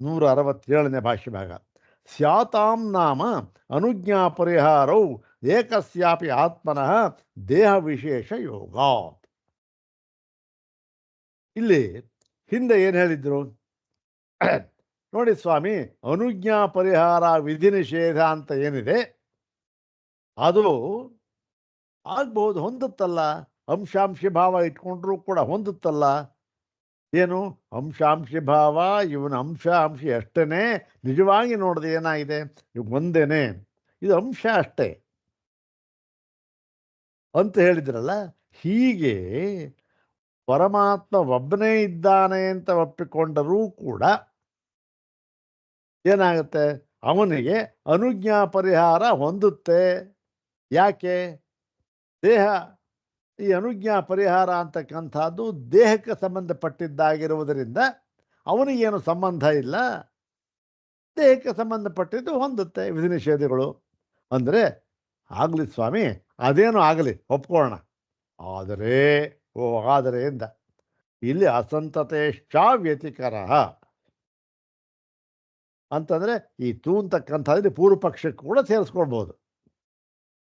167ನೇ ಭಾಷ್ಯ ಭಾಗ. ಸ್ಯಾತಾಂ ನಾಮ ಅನುಜ್ಞಾ ಪರಿಹಾರೌ ಏಕಸ್ಯಾಪಿ ಆತ್ಮನಃ ದೇಹ ವಿಶೇಷ ಯೋಗ. ಇಲ್ಲಿ ಹಿಂದೆ ಏನು ಹೇಳಿದ್ರು ನೋಡಿ ಸ್ವಾಮಿ, ಅನುಜ್ಞಾ ಪರಿಹಾರ ವಿಧಿ ನಿಷೇಧ ಅಂತ ಏನಿದೆ ಅದು ಆಗ್ಬಹುದು, ಹೊಂದುತ್ತಲ್ಲ. ಅಂಶಾಂಶಿ ಭಾವ ಇಟ್ಕೊಂಡ್ರೂ ಕೂಡ ಹೊಂದುತ್ತಲ್ಲ. ಏನು ಅಂಶಾಂಶಿ ಭಾವ? ಇವನ ಅಂಶಿ ಅಷ್ಟೇ. ನಿಜವಾಗಿ ನೋಡಿದೆ ಏನಾಗಿದೆ, ಇವು ಒಂದೇನೆ, ಇದು ಅಂಶ ಅಷ್ಟೇ ಅಂತ ಹೇಳಿದ್ರಲ್ಲ. ಹೀಗೆ ಪರಮಾತ್ಮ ಒಬ್ಬನೇ ಇದ್ದಾನೆ ಅಂತ ಒಪ್ಪಿಕೊಂಡರೂ ಕೂಡ ಏನಾಗುತ್ತೆ, ಅವನಿಗೆ ಅನುಜ್ಞಾ ಪರಿಹಾರ ಹೊಂದುತ್ತೆ. ಯಾಕೆ? ದೇಹ, ಈ ಅನುಜ್ಞಾ ಪರಿಹಾರ ಅಂತಕ್ಕಂಥದ್ದು ದೇಹಕ್ಕೆ ಸಂಬಂಧಪಟ್ಟಿದ್ದಾಗಿರುವುದರಿಂದ ಅವನಿಗೇನು ಸಂಬಂಧ ಇಲ್ಲ, ದೇಹಕ್ಕೆ ಸಂಬಂಧಪಟ್ಟಿದ್ದು ಹೊಂದುತ್ತೆ ವಿಧಿ ನಿಷೇಧಗಳು. ಅಂದರೆ ಆಗಲಿ ಸ್ವಾಮಿ, ಅದೇನು ಆಗಲಿ ಒಪ್ಕೊಳ್ಳೋಣ. ಆದರೆ ಎಂದ ಇಲ್ಲಿ ಅಸಂತತೇಶ್ಚ ವ್ಯತಿಕರ ಅಂತಂದರೆ ಈ ತೂ ಅಂತಕ್ಕಂಥದ್ದು ಪೂರ್ವ ಪಕ್ಷಕ್ಕೆ ಕೂಡ ಸೇರಿಸ್ಕೊಳ್ಬೋದು.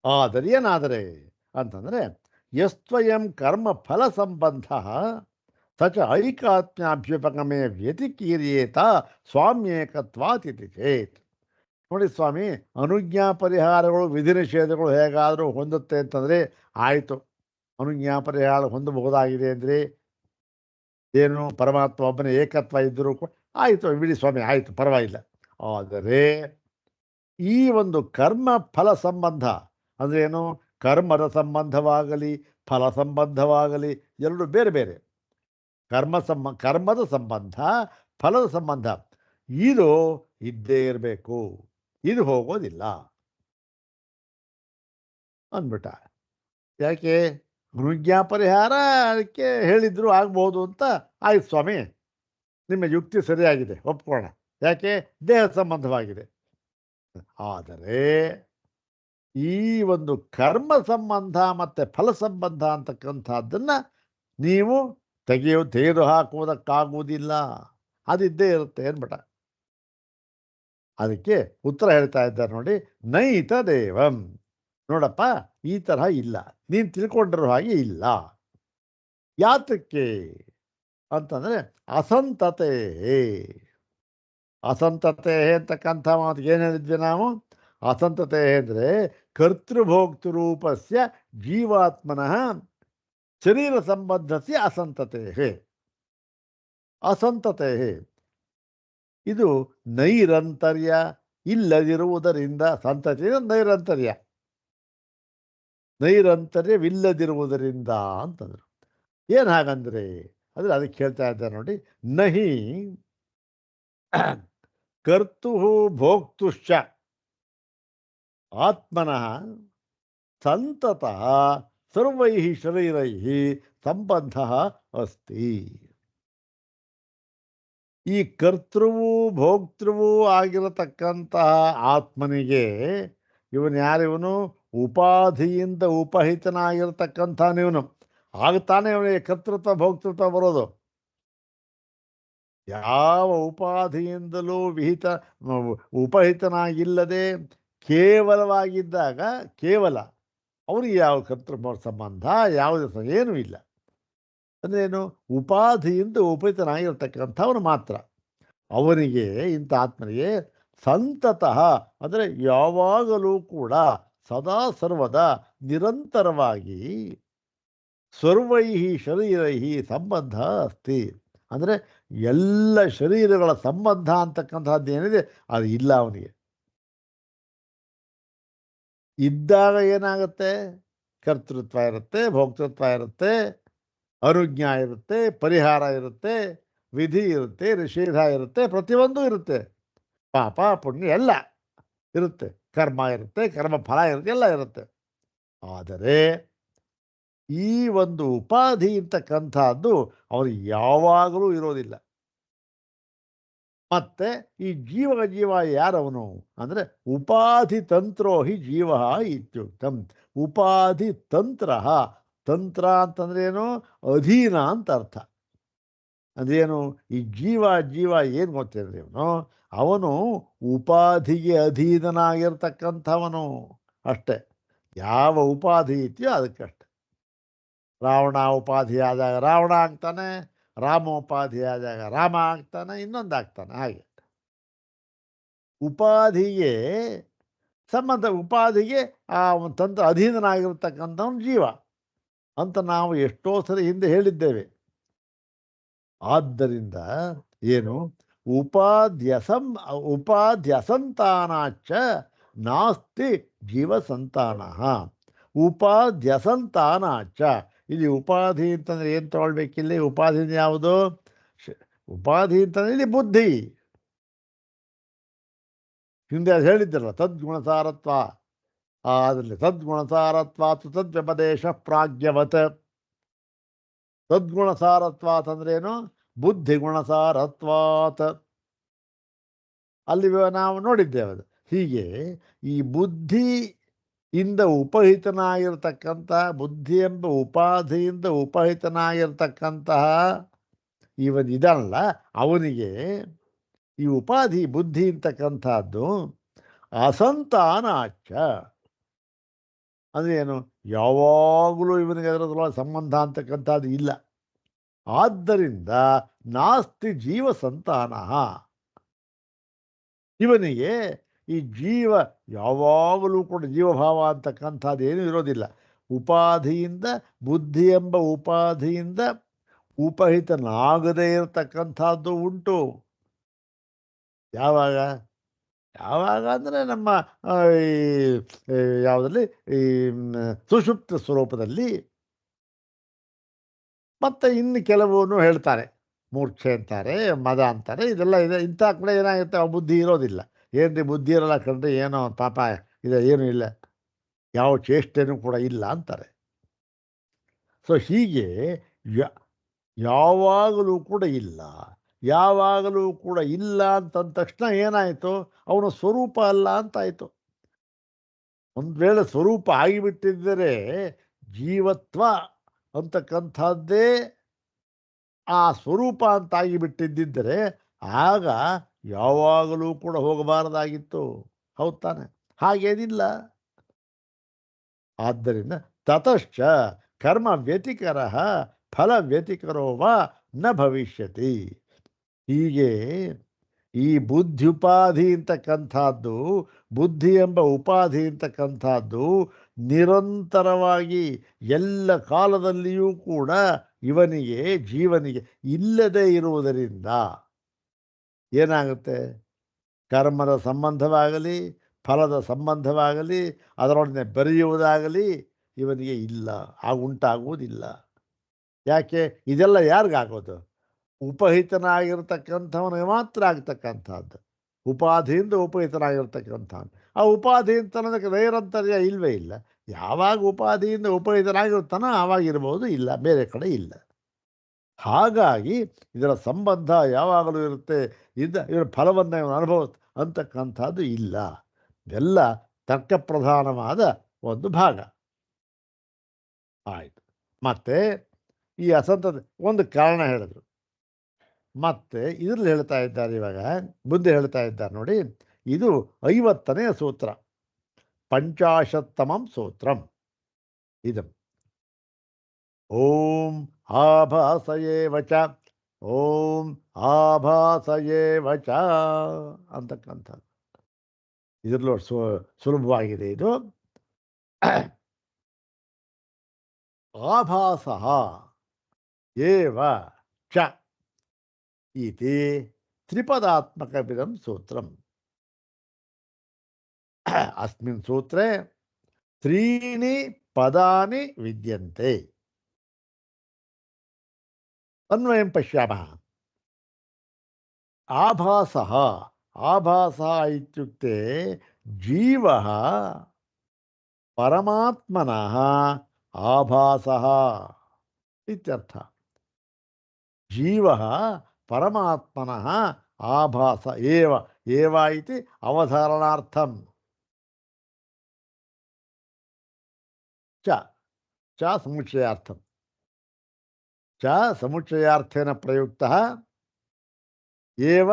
ಆದರೆ ಏನಾದರೆ ಅಂತಂದರೆ ಯಸ್ತ್ವಯಂ ಕರ್ಮ ಫಲ ಸಂಬಂಧ ಸಚ ಐಕಾತ್ಮ್ಯಾಭ್ಯುಪಗಮೆ ವ್ಯತಿಕೀರ್ಯೇತ ಸ್ವಾಮ್ಯೇಕತ್ವಾತಿಥಿ ಚೇತ್. ನೋಡಿ ಸ್ವಾಮಿ, ಅನುಜ್ಞಾ ಪರಿಹಾರಗಳು ವಿಧಿ ನಿಷೇಧಗಳು ಹೇಗಾದರೂ ಹೊಂದುತ್ತೆ ಅಂತಂದರೆ ಆಯಿತು, ಅನುಜ್ಞಾ ಪರಿಹಾರ ಹೊಂದಬಹುದಾಗಿದೆ ಅಂದರೆ ಏನು, ಪರಮಾತ್ಮ ಒಬ್ಬನೇ ಏಕತ್ವ ಇದ್ದರೂ ಕೂಡ ಆಯಿತು, ಬಿಡಿ ಸ್ವಾಮಿ, ಆಯಿತು, ಪರವಾಗಿಲ್ಲ. ಆದರೆ ಈ ಒಂದು ಕರ್ಮ ಫಲ ಸಂಬಂಧ ಅಂದರೆ ಏನು, ಕರ್ಮದ ಸಂಬಂಧವಾಗಲಿ ಫಲ ಸಂಬಂಧವಾಗಲಿ ಎರಡು ಬೇರೆ ಬೇರೆ. ಕರ್ಮದ ಸಂಬಂಧ, ಫಲದ ಸಂಬಂಧ ಇದು ಇದ್ದೇ ಇರಬೇಕು, ಇದು ಹೋಗೋದಿಲ್ಲ ಅಂದ್ಬಿಟ್ಟ. ಯಾಕೆ? ಅನುಜ್ಞಾ ಪರಿಹಾರ ಅದಕ್ಕೆ ಹೇಳಿದ್ರು ಆಗ್ಬೋದು ಅಂತ. ಆಯ್ತು ಸ್ವಾಮಿ, ನಿಮ್ಮ ಯುಕ್ತಿ ಸರಿಯಾಗಿದೆ, ಒಪ್ಕೊಳ್ಳೋಣ. ಯಾಕೆ? ದೇಹ ಸಂಬಂಧವಾಗಿದೆ. ಆದರೆ ಈ ಒಂದು ಕರ್ಮ ಸಂಬಂಧ ಮತ್ತು ಫಲ ಸಂಬಂಧ ಅಂತಕ್ಕಂಥದ್ದನ್ನು ನೀವು ತೆಗೆದು ಹಾಕುವುದಕ್ಕಾಗುವುದಿಲ್ಲ, ಅದಿದ್ದೇ ಇರುತ್ತೆ ಅಂದ್ಬಿಟ್ಟ. ಅದಕ್ಕೆ ಉತ್ತರ ಹೇಳ್ತಾ ಇದ್ದಾರೆ ನೋಡಿ, ನೈತ ದೇವಂ. ನೋಡಪ್ಪ, ಈ ತರಹ ಇಲ್ಲ, ನೀನು ತಿಳ್ಕೊಂಡಿರೋ ಹಾಗೆ ಇಲ್ಲ. ಯಾತಕ್ಕೆ ಅಂತಂದರೆ ಅಸಂತತೆ. ಅಸಂತತೆ ಅಂತಕ್ಕಂಥ ಮಾತು ಏನು ಹೇಳಿದ್ವಿ ನಾವು? ಅಸಂತತೆ ಅಂದರೆ ಕರ್ತೃಭೋಕ್ತೃರೂಪಸ್ಯ ಜೀವಾತ್ಮನಃ ಶರೀರ ಸಂಬಂಧಸ್ಯ ಅಸಂತತೆ. ಅಸಂತತೆ ಇದು ನೈರಂತರ್ಯ ಇಲ್ಲದಿರುವುದರಿಂದ. ಸಂತತಿ ನೈರಂತರ್ಯವಿಲ್ಲದಿರುವುದರಿಂದ ಅಂತಂದರು. ಏನು ಹಾಗಂದರೆ ಅಂದರೆ ಅದಕ್ಕೆ ಹೇಳ್ತಾ ಇದ್ದಾರೆ ನೋಡಿ, ನಹಿ ಕರ್ತು ಭೋಕ್ತುಶ್ಚ ಆತ್ಮನಃ ಸಂತತಃ ಸರ್ವೈಃ ಶರೀರೈಃ ಸಂಬಂಧಃ ಅಸ್ತಿ. ಈ ಕರ್ತೃವು ಭೋಕ್ತೃವು ಆಗಿರತಕ್ಕಂತಹ ಆತ್ಮನಿಗೆ ಇವನು ಯಾರಿವನು? ಉಪಾಧಿಯಿಂದ ಉಪಹಿತನಾಗಿರ್ತಕ್ಕಂಥವನಿವನು. ಆಗ್ತಾನೆ ಇವನಿಗೆ ಕರ್ತೃತ್ವ ಭೋಕ್ತೃತ್ವ ಬರೋದು. ಯಾವ ಉಪಾಧಿಯಿಂದಲೂ ಉಪಹಿತನಾಗಿಲ್ಲದೆ ಕೇವಲವಾಗಿದ್ದಾಗ ಕೇವಲ ಅವನಿಗೆ ಯಾವ ಕರ್ತೃ ಸಂಬಂಧ ಯಾವುದೇ ಏನೂ ಇಲ್ಲ. ಅಂದ್ರೇನು? ಉಪಾಧಿಯಿಂದ ಉಪಹಿತನಾಗಿರ್ತಕ್ಕಂಥವನು ಮಾತ್ರ. ಅವನಿಗೆ, ಇಂಥ ಆತ್ಮನಿಗೆ ಸಂತತಃ ಅಂದರೆ ಯಾವಾಗಲೂ ಕೂಡ ಸದಾ ಸರ್ವದಾ ನಿರಂತರವಾಗಿ ಸರ್ವೈಃ ಶರೀರೈಃ ಸಂಬಂಧ ಅಸ್ತಿ. ಅಂದರೆ ಎಲ್ಲ ಶರೀರಗಳ ಸಂಬಂಧ ಅಂತಕ್ಕಂಥದ್ದು ಏನಿದೆ ಅದು ಇಲ್ಲ ಅವನಿಗೆ. ಇದ್ದಾಗ ಏನಾಗುತ್ತೆ? ಕರ್ತೃತ್ವ ಇರುತ್ತೆ, ಭೋಕ್ತೃತ್ವ ಇರುತ್ತೆ, ಅನುಜ್ಞಾ ಇರುತ್ತೆ, ಪರಿಹಾರ ಇರುತ್ತೆ, ವಿಧಿ ಇರುತ್ತೆ, ನಿಷೇಧ ಇರುತ್ತೆ, ಪ್ರತಿಯೊಂದು ಇರುತ್ತೆ. ಪಾಪ ಪುಣ್ಯ ಎಲ್ಲ ಇರುತ್ತೆ, ಕರ್ಮ ಇರುತ್ತೆ, ಕರ್ಮ ಫಲ ಇರುತ್ತೆ, ಎಲ್ಲ ಇರುತ್ತೆ. ಆದರೆ ಈ ಒಂದು ಉಪಾಧಿ ಅಂತಕ್ಕಂಥದ್ದು ಅವ್ರಿಗೆ ಯಾವಾಗಲೂ ಇರೋದಿಲ್ಲ. ಮತ್ತೆ ಈ ಜೀವ ಯಾರವನು ಅಂದರೆ ಉಪಾಧಿ ತಂತ್ರೋ ಹಿ ಜೀವ ಇತ್ಯುಕ್ತಂ. ಉಪಾಧಿ ತಂತ್ರ. ತಂತ್ರ ಅಂತಂದ್ರೆ ಏನು? ಅಧೀನ ಅಂತ ಅರ್ಥ. ಅಂದ್ರೇನು? ಈ ಜೀವ ಏನು ಗೊತ್ತಿರಲಿ, ಅವನು ಉಪಾಧಿಗೆ ಅಧೀನನಾಗಿರ್ತಕ್ಕಂಥವನು ಅಷ್ಟೆ. ಯಾವ ಉಪಾಧಿ ಇದೆಯೋ ಅದಕ್ಕಷ್ಟೆ. ರಾವಣ ಉಪಾಧಿ ಆದಾಗ ರಾವಣ ಆಗ್ತಾನೆ, ರಾಮ ಉಪಾಧಿ ಆದಾಗ ರಾಮ ಆಗ್ತಾನೆ, ಇನ್ನೊಂದು ಆಗ್ತಾನೆ. ಹಾಗೆ ಉಪಾಧಿಗೆ ಸಂಬಂಧ, ಉಪಾಧಿಗೆ ಆ ಒಂದು ತಂತ್ರ ಅಧೀನನಾಗಿರ್ತಕ್ಕಂಥವನು ಜೀವ ಅಂತ ನಾವು ಎಷ್ಟೋ ಸರಿ ಹಿಂದೆ ಹೇಳಿದ್ದೇವೆ. ಆದ್ದರಿಂದ ಏನು? ಉಪಾಧ್ಯಸಂತಾನಾಚ ನಾಸ್ತಿ ಜೀವಸಂತಾನ. ಉಪಾಧ್ಯಸಂತಾನಾಚ. ಇಲ್ಲಿ ಉಪಾಧಿ ಅಂತಂದ್ರೆ ಏನು ತಗೊಳ್ಬೇಕಿಲ್ಲಿ? ಉಪಾಧಿ ಯಾವುದು? ಉಪಾಧಿ ಅಂತಂದ್ರೆ ಇಲ್ಲಿ ಬುದ್ಧಿ. ಹಿಂದೆ ಅದು ಹೇಳಿದ್ದಲ್ಲ, ತದ್ಗುಣಸಾರತ್ವ. ಅದರಲ್ಲಿ ತದ್ಗುಣಸಾರತ್ವಾತ್ ತದ್ವ್ಯಪದೇಶ ಪ್ರಾಗ್ಯವತ್. ತದ್ಗುಣಸಾರತ್ವಾತ್ ಅಂದ್ರೇನು? ಬುದ್ಧಿ ಗುಣಸಾರತ್ವಾತ್. ಅಲ್ಲಿ ನಾವು ನೋಡಿದ್ದೇವೆ ಅದು. ಹೀಗೆ ಈ ಬುದ್ಧಿಯಿಂದ ಉಪಹಿತನಾಗಿರ್ತಕ್ಕಂಥ, ಬುದ್ಧಿ ಎಂಬ ಉಪಾಧಿಯಿಂದ ಉಪಹಿತನಾಗಿರ್ತಕ್ಕಂತಹ ಇವನಿದಲ್ಲ, ಅವನಿಗೆ ಈ ಉಪಾಧಿ ಬುದ್ಧಿ ಅಂತಕ್ಕಂಥದ್ದು ಅಸಂತಾನಾಚ ಅಂದರೆ ಏನು? ಯಾವಾಗಲೂ ಇವನಿಗೆ ಅದರೊಳಗೆ ಸಂಬಂಧ ಅಂತಕ್ಕಂಥದ್ದು ಇಲ್ಲ. ಆದ್ದರಿಂದ ನಾಸ್ತಿ ಜೀವ ಸಂತಾನ. ಇವನಿಗೆ ಈ ಜೀವ ಯಾವಾಗಲೂ ಕೂಡ ಜೀವಭಾವ ಅಂತಕ್ಕಂಥದ್ದು ಏನೂ ಇರೋದಿಲ್ಲ. ಉಪಾಧಿಯಿಂದ, ಬುದ್ಧಿ ಎಂಬ ಉಪಾಧಿಯಿಂದ ಉಪಹಿತನಾಗದೇ ಇರತಕ್ಕಂಥದ್ದು ಉಂಟು. ಯಾವಾಗ? ಯಾವಾಗ ಅಂದರೆ ನಮ್ಮ ಈ ಯಾವುದರಲ್ಲಿ? ಈ ಸುಷುಪ್ತ ಸ್ವರೂಪದಲ್ಲಿ. ಮತ್ತು ಇನ್ನು ಕೆಲವನ್ನು ಹೇಳ್ತಾರೆ, ಮೂರ್ಛೆ ಅಂತಾರೆ, ಮದ ಅಂತಾರೆ, ಇದೆಲ್ಲ ಇದೆ. ಇಂಥ ಕಡೆ ಏನಾಗುತ್ತೆ? ಆ ಬುದ್ಧಿ ಇರೋದಿಲ್ಲ. ಏನ್ರಿ ಬುದ್ಧಿ ಇರೋಲ್ಲ ಕಂಡ್ರೆ ಏನೋ ಪಾಪ ಇದೆ, ಏನೂ ಇಲ್ಲ, ಯಾವ ಚೇಷ್ಟೆನೂ ಕೂಡ ಇಲ್ಲ ಅಂತಾರೆ. ಸೊ ಹೀಗೆ ಯಾವಾಗಲೂ ಕೂಡ ಇಲ್ಲ. ಯಾವಾಗಲೂ ಕೂಡ ಇಲ್ಲ ಅಂತಂದ ತಕ್ಷಣ ಏನಾಯಿತು? ಅವನ ಸ್ವರೂಪ ಅಲ್ಲ ಅಂತಾಯಿತು. ಒಂದು ವೇಳೆ ಸ್ವರೂಪ ಆಗಿಬಿಟ್ಟಿದ್ದರೆ, ಜೀವತ್ವ ಅಂತಕ್ಕಂಥದ್ದೇ ಆ ಸ್ವರೂಪ ಅಂತಾಗಿಬಿಟ್ಟಿದ್ದರೆ ಆಗ ಯಾವಾಗಲೂ ಕೂಡ ಹೋಗಬಾರದಾಗಿತ್ತು. ಹೌದು ತಾನೆ? ಹಾಗೇನಿಲ್ಲ. ಆದ್ದರಿಂದ ತತಶ್ಚ ಕರ್ಮ ವ್ಯತಿಕರ ಫಲ ವ್ಯತಿಕರೋ ವಾ ನ ಭವಿಷ್ಯತಿ. ಹೀಗೆ ಈ ಬುದ್ಧಿಪಾಧಿ ಅಂತಕ್ಕಂಥದ್ದು, ಬುದ್ಧಿ ಎಂಬ ಉಪಾಧಿ ಅಂತಕ್ಕಂಥದ್ದು ನಿರಂತರವಾಗಿ ಎಲ್ಲ ಕಾಲದಲ್ಲಿಯೂ ಕೂಡ ಇವನಿಗೆ, ಜೀವನಿಗೆ ಇಲ್ಲದೇ ಇರುವುದರಿಂದ ಏನಾಗುತ್ತೆ? ಕರ್ಮದ ಸಂಬಂಧವಾಗಲಿ, ಫಲದ ಸಂಬಂಧವಾಗಲಿ, ಅದರೊಡನೆ ಬೆರೆಯುವುದಾಗಲಿ ಇವನಿಗೆ ಇಲ್ಲ, ಉಂಟಾಗುವುದಿಲ್ಲ. ಯಾಕೆ? ಇದೆಲ್ಲ ಯಾರಿಗಾಗೋದು? ಉಪಹಿತನಾಗಿರ್ತಕ್ಕಂಥವನಿಗೆ ಮಾತ್ರ ಆಗ್ತಕ್ಕಂಥದ್ದು. ಉಪಾಧಿಯಿಂದ ಉಪಹಿತನಾಗಿರ್ತಕ್ಕಂಥವನು. ಆ ಉಪಾಧಿ ಅಂತ ಅನ್ನೋದಕ್ಕೆ ನೈರಂತರ್ಯ ಇಲ್ಲವೇ ಇಲ್ಲ. ಯಾವಾಗ ಉಪಾಧಿಯಿಂದ ಉಪಹಿತನಾಗಿರ್ತಾನೋ ಆವಾಗಿರ್ಬೋದು, ಇಲ್ಲ ಬೇರೆ ಕಡೆ ಇಲ್ಲ. ಹಾಗಾಗಿ ಇದರ ಸಂಬಂಧ ಯಾವಾಗಲೂ ಇರುತ್ತೆ. ಇದರ ಫಲವನ್ನು ಇವನು ಅಂತಕ್ಕಂಥದ್ದು ಇಲ್ಲ. ಇದೆಲ್ಲ ತರ್ಕಪ್ರಧಾನವಾದ ಒಂದು ಭಾಗ. ಆಯಿತು. ಮತ್ತೆ ಈ ಅಸಂತತ ಒಂದು ಕಾರಣ ಹೇಳಿದ್ರು. ಮತ್ತೆ ಇದರಲ್ಲಿ ಹೇಳ್ತಾ ಇದ್ದಾರೆ, ಇವಾಗ ಮುಂದೆ ಹೇಳ್ತಾ ಇದ್ದಾರೆ ನೋಡಿ. ಇದು 50ನೇ ಸೂತ್ರ, ಪಂಚಾಶತ್ತಮಂ ಸೂತ್ರಂ. ಇದು ಓಂ ಆಭಾಸಯೇವ ಚ, ಓಂ ಆಭಾಸಯೇವ ಚ ಅಂತಕ್ಕಂಥದ್ದು. ಇದರಲ್ಲೂ ಸುಲಭವಾಗಿದೆ ಇದು. ಆಭಾಸಃ ಏವ ಚ ಇತಿ ತ್ರಿಪದಾತ್ಮಕವಿದಂ ಸೂತ್ರಂ. ಅಸ್ಮಿನ್ ಸೂತ್ರೆ ತ್ರೀಣಿ ಪದಾನಿ ವಿದ್ಯಂತೆ. ಅನ್ವಯಂ ಪಶ್ಯಾಮಃ. ಆಭಾಸಃ, ಆಭಾಸಃ ಇತ್ಯುಕ್ತೆ ಜೀವಃ ಪರಮಾತ್ಮನಃ ಆಭಾಸಃ ಇತ್ಯರ್ಥ. ಜೀವಃ ಪರಮಾತ್ಮನಃ ಆಭಾಸ ಏವ, ಏವ ಇತಿ ಅವಧಾರಣಾರ್ಥಂ. ಚ ಸಮುಚ್ಚಯಾರ್ಥಂ. ಚ ಸಮುಚ್ಚಯಾರ್ಥೇನ ಪ್ರಯುಕ್ತಃ, ಏವ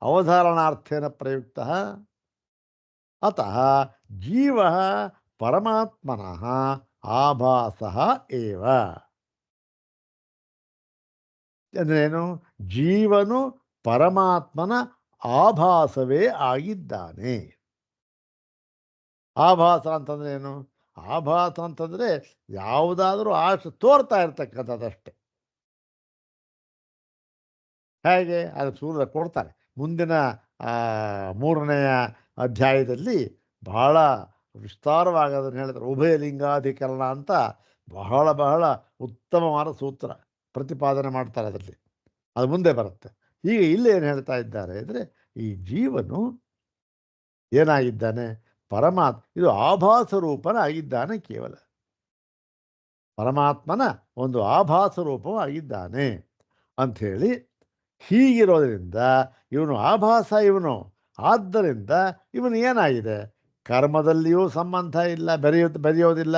ಅವಧಾರಣಾರ್ಥೇನ ಪ್ರಯುಕ್ತಃ. ಅತಃ ಜೀವಃ ಪರಮಾತ್ಮನಃ ಆಭಾಸಃ ಏವ. ಅಂದ್ರೇನು? ಜೀವನು ಪರಮಾತ್ಮನ ಆಭಾಸವೇ ಆಗಿದ್ದಾನೆ. ಆಭಾಸ ಅಂತಂದ್ರೆ ಏನು? ಆಭಾಸ ಅಂತಂದರೆ ಯಾವುದಾದ್ರೂ ತೋರ್ತಾ ಇರ್ತಕ್ಕಂಥದ್ದಷ್ಟೆ. ಹೇಗೆ? ಅದು ಸೂರ್ಯ ಕೊಡ್ತಾರೆ ಮುಂದಿನ 3ನೆಯ ಅಧ್ಯಾಯದಲ್ಲಿ ಬಹಳ ವಿಸ್ತಾರವಾಗಿ ಅದನ್ನು ಹೇಳಿದ್ರು. ಉಭಯಲಿಂಗಾಧಿಕರಣ ಅಂತ ಬಹಳ ಬಹಳ ಉತ್ತಮವಾದ ಸೂತ್ರ ಪ್ರತಿಪಾದನೆ ಮಾಡ್ತಾರೆ ಅದರಲ್ಲಿ. ಅದು ಮುಂದೆ ಬರುತ್ತೆ. ಈಗ ಇಲ್ಲಿ ಏನು ಹೇಳ್ತಾ ಇದ್ದಾರೆ ಅಂದರೆ, ಈ ಜೀವನು ಏನಾಗಿದ್ದಾನೆ? ಇದು ಆಭಾಸ ರೂಪನಾಗಿದ್ದಾನೆ. ಕೇವಲ ಪರಮಾತ್ಮನ ಒಂದು ಆಭಾಸ ರೂಪವಾಗಿದ್ದಾನೆ ಅಂಥೇಳಿ. ಹೀಗಿರೋದ್ರಿಂದ ಇವನು ಆಭಾಸ, ಇವನು. ಆದ್ದರಿಂದ ಇವನು ಏನಾಗಿದೆ? ಕರ್ಮದಲ್ಲಿಯೂ ಸಂಬಂಧ ಇಲ್ಲ, ಬೆರೆಯೋದಿಲ್ಲ.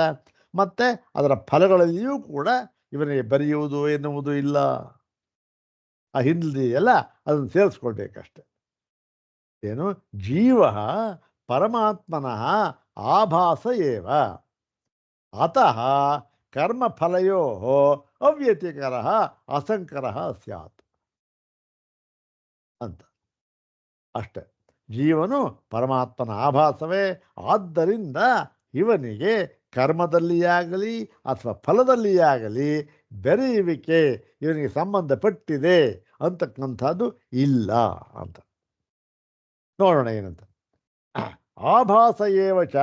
ಮತ್ತು ಅದರ ಫಲಗಳಲ್ಲಿಯೂ ಕೂಡ ಇವನಿಗೆ ಬೆರೆಯುವುದು ಎನ್ನುವುದು ಇಲ್ಲ. ಆ ಹಿಂದಿದೆಯಲ್ಲ, ಅದನ್ನು ಸೇರಿಸ್ಕೊಳ್ಬೇಕಷ್ಟೆ. ಏನು? ಜೀವ ಪರಮಾತ್ಮನಃ ಆಭಾಸ ಏವ, ಅತಃ ಕರ್ಮಫಲಯೋ ಅವ್ಯತಿಕರ ಅಸಂಕರ ಸ್ಯಾತ್ ಅಂತ ಅಷ್ಟೆ. ಜೀವನು ಪರಮಾತ್ಮನ ಆಭಾಸವೇ. ಆದ್ದರಿಂದ ಇವನಿಗೆ ಕರ್ಮದಲ್ಲಿಯಾಗಲಿ ಅಥವಾ ಫಲದಲ್ಲಿಯಾಗಲಿ ಬೆರೆಯುವಿಕೆ ಇವನಿಗೆ ಸಂಬಂಧಪಟ್ಟಿದೆ ಅಂತಕ್ಕಂಥದ್ದು ಇಲ್ಲ ಅಂತ. ನೋಡೋಣ ಏನಂತ. ಆಭಾಸ ಏವ ಚ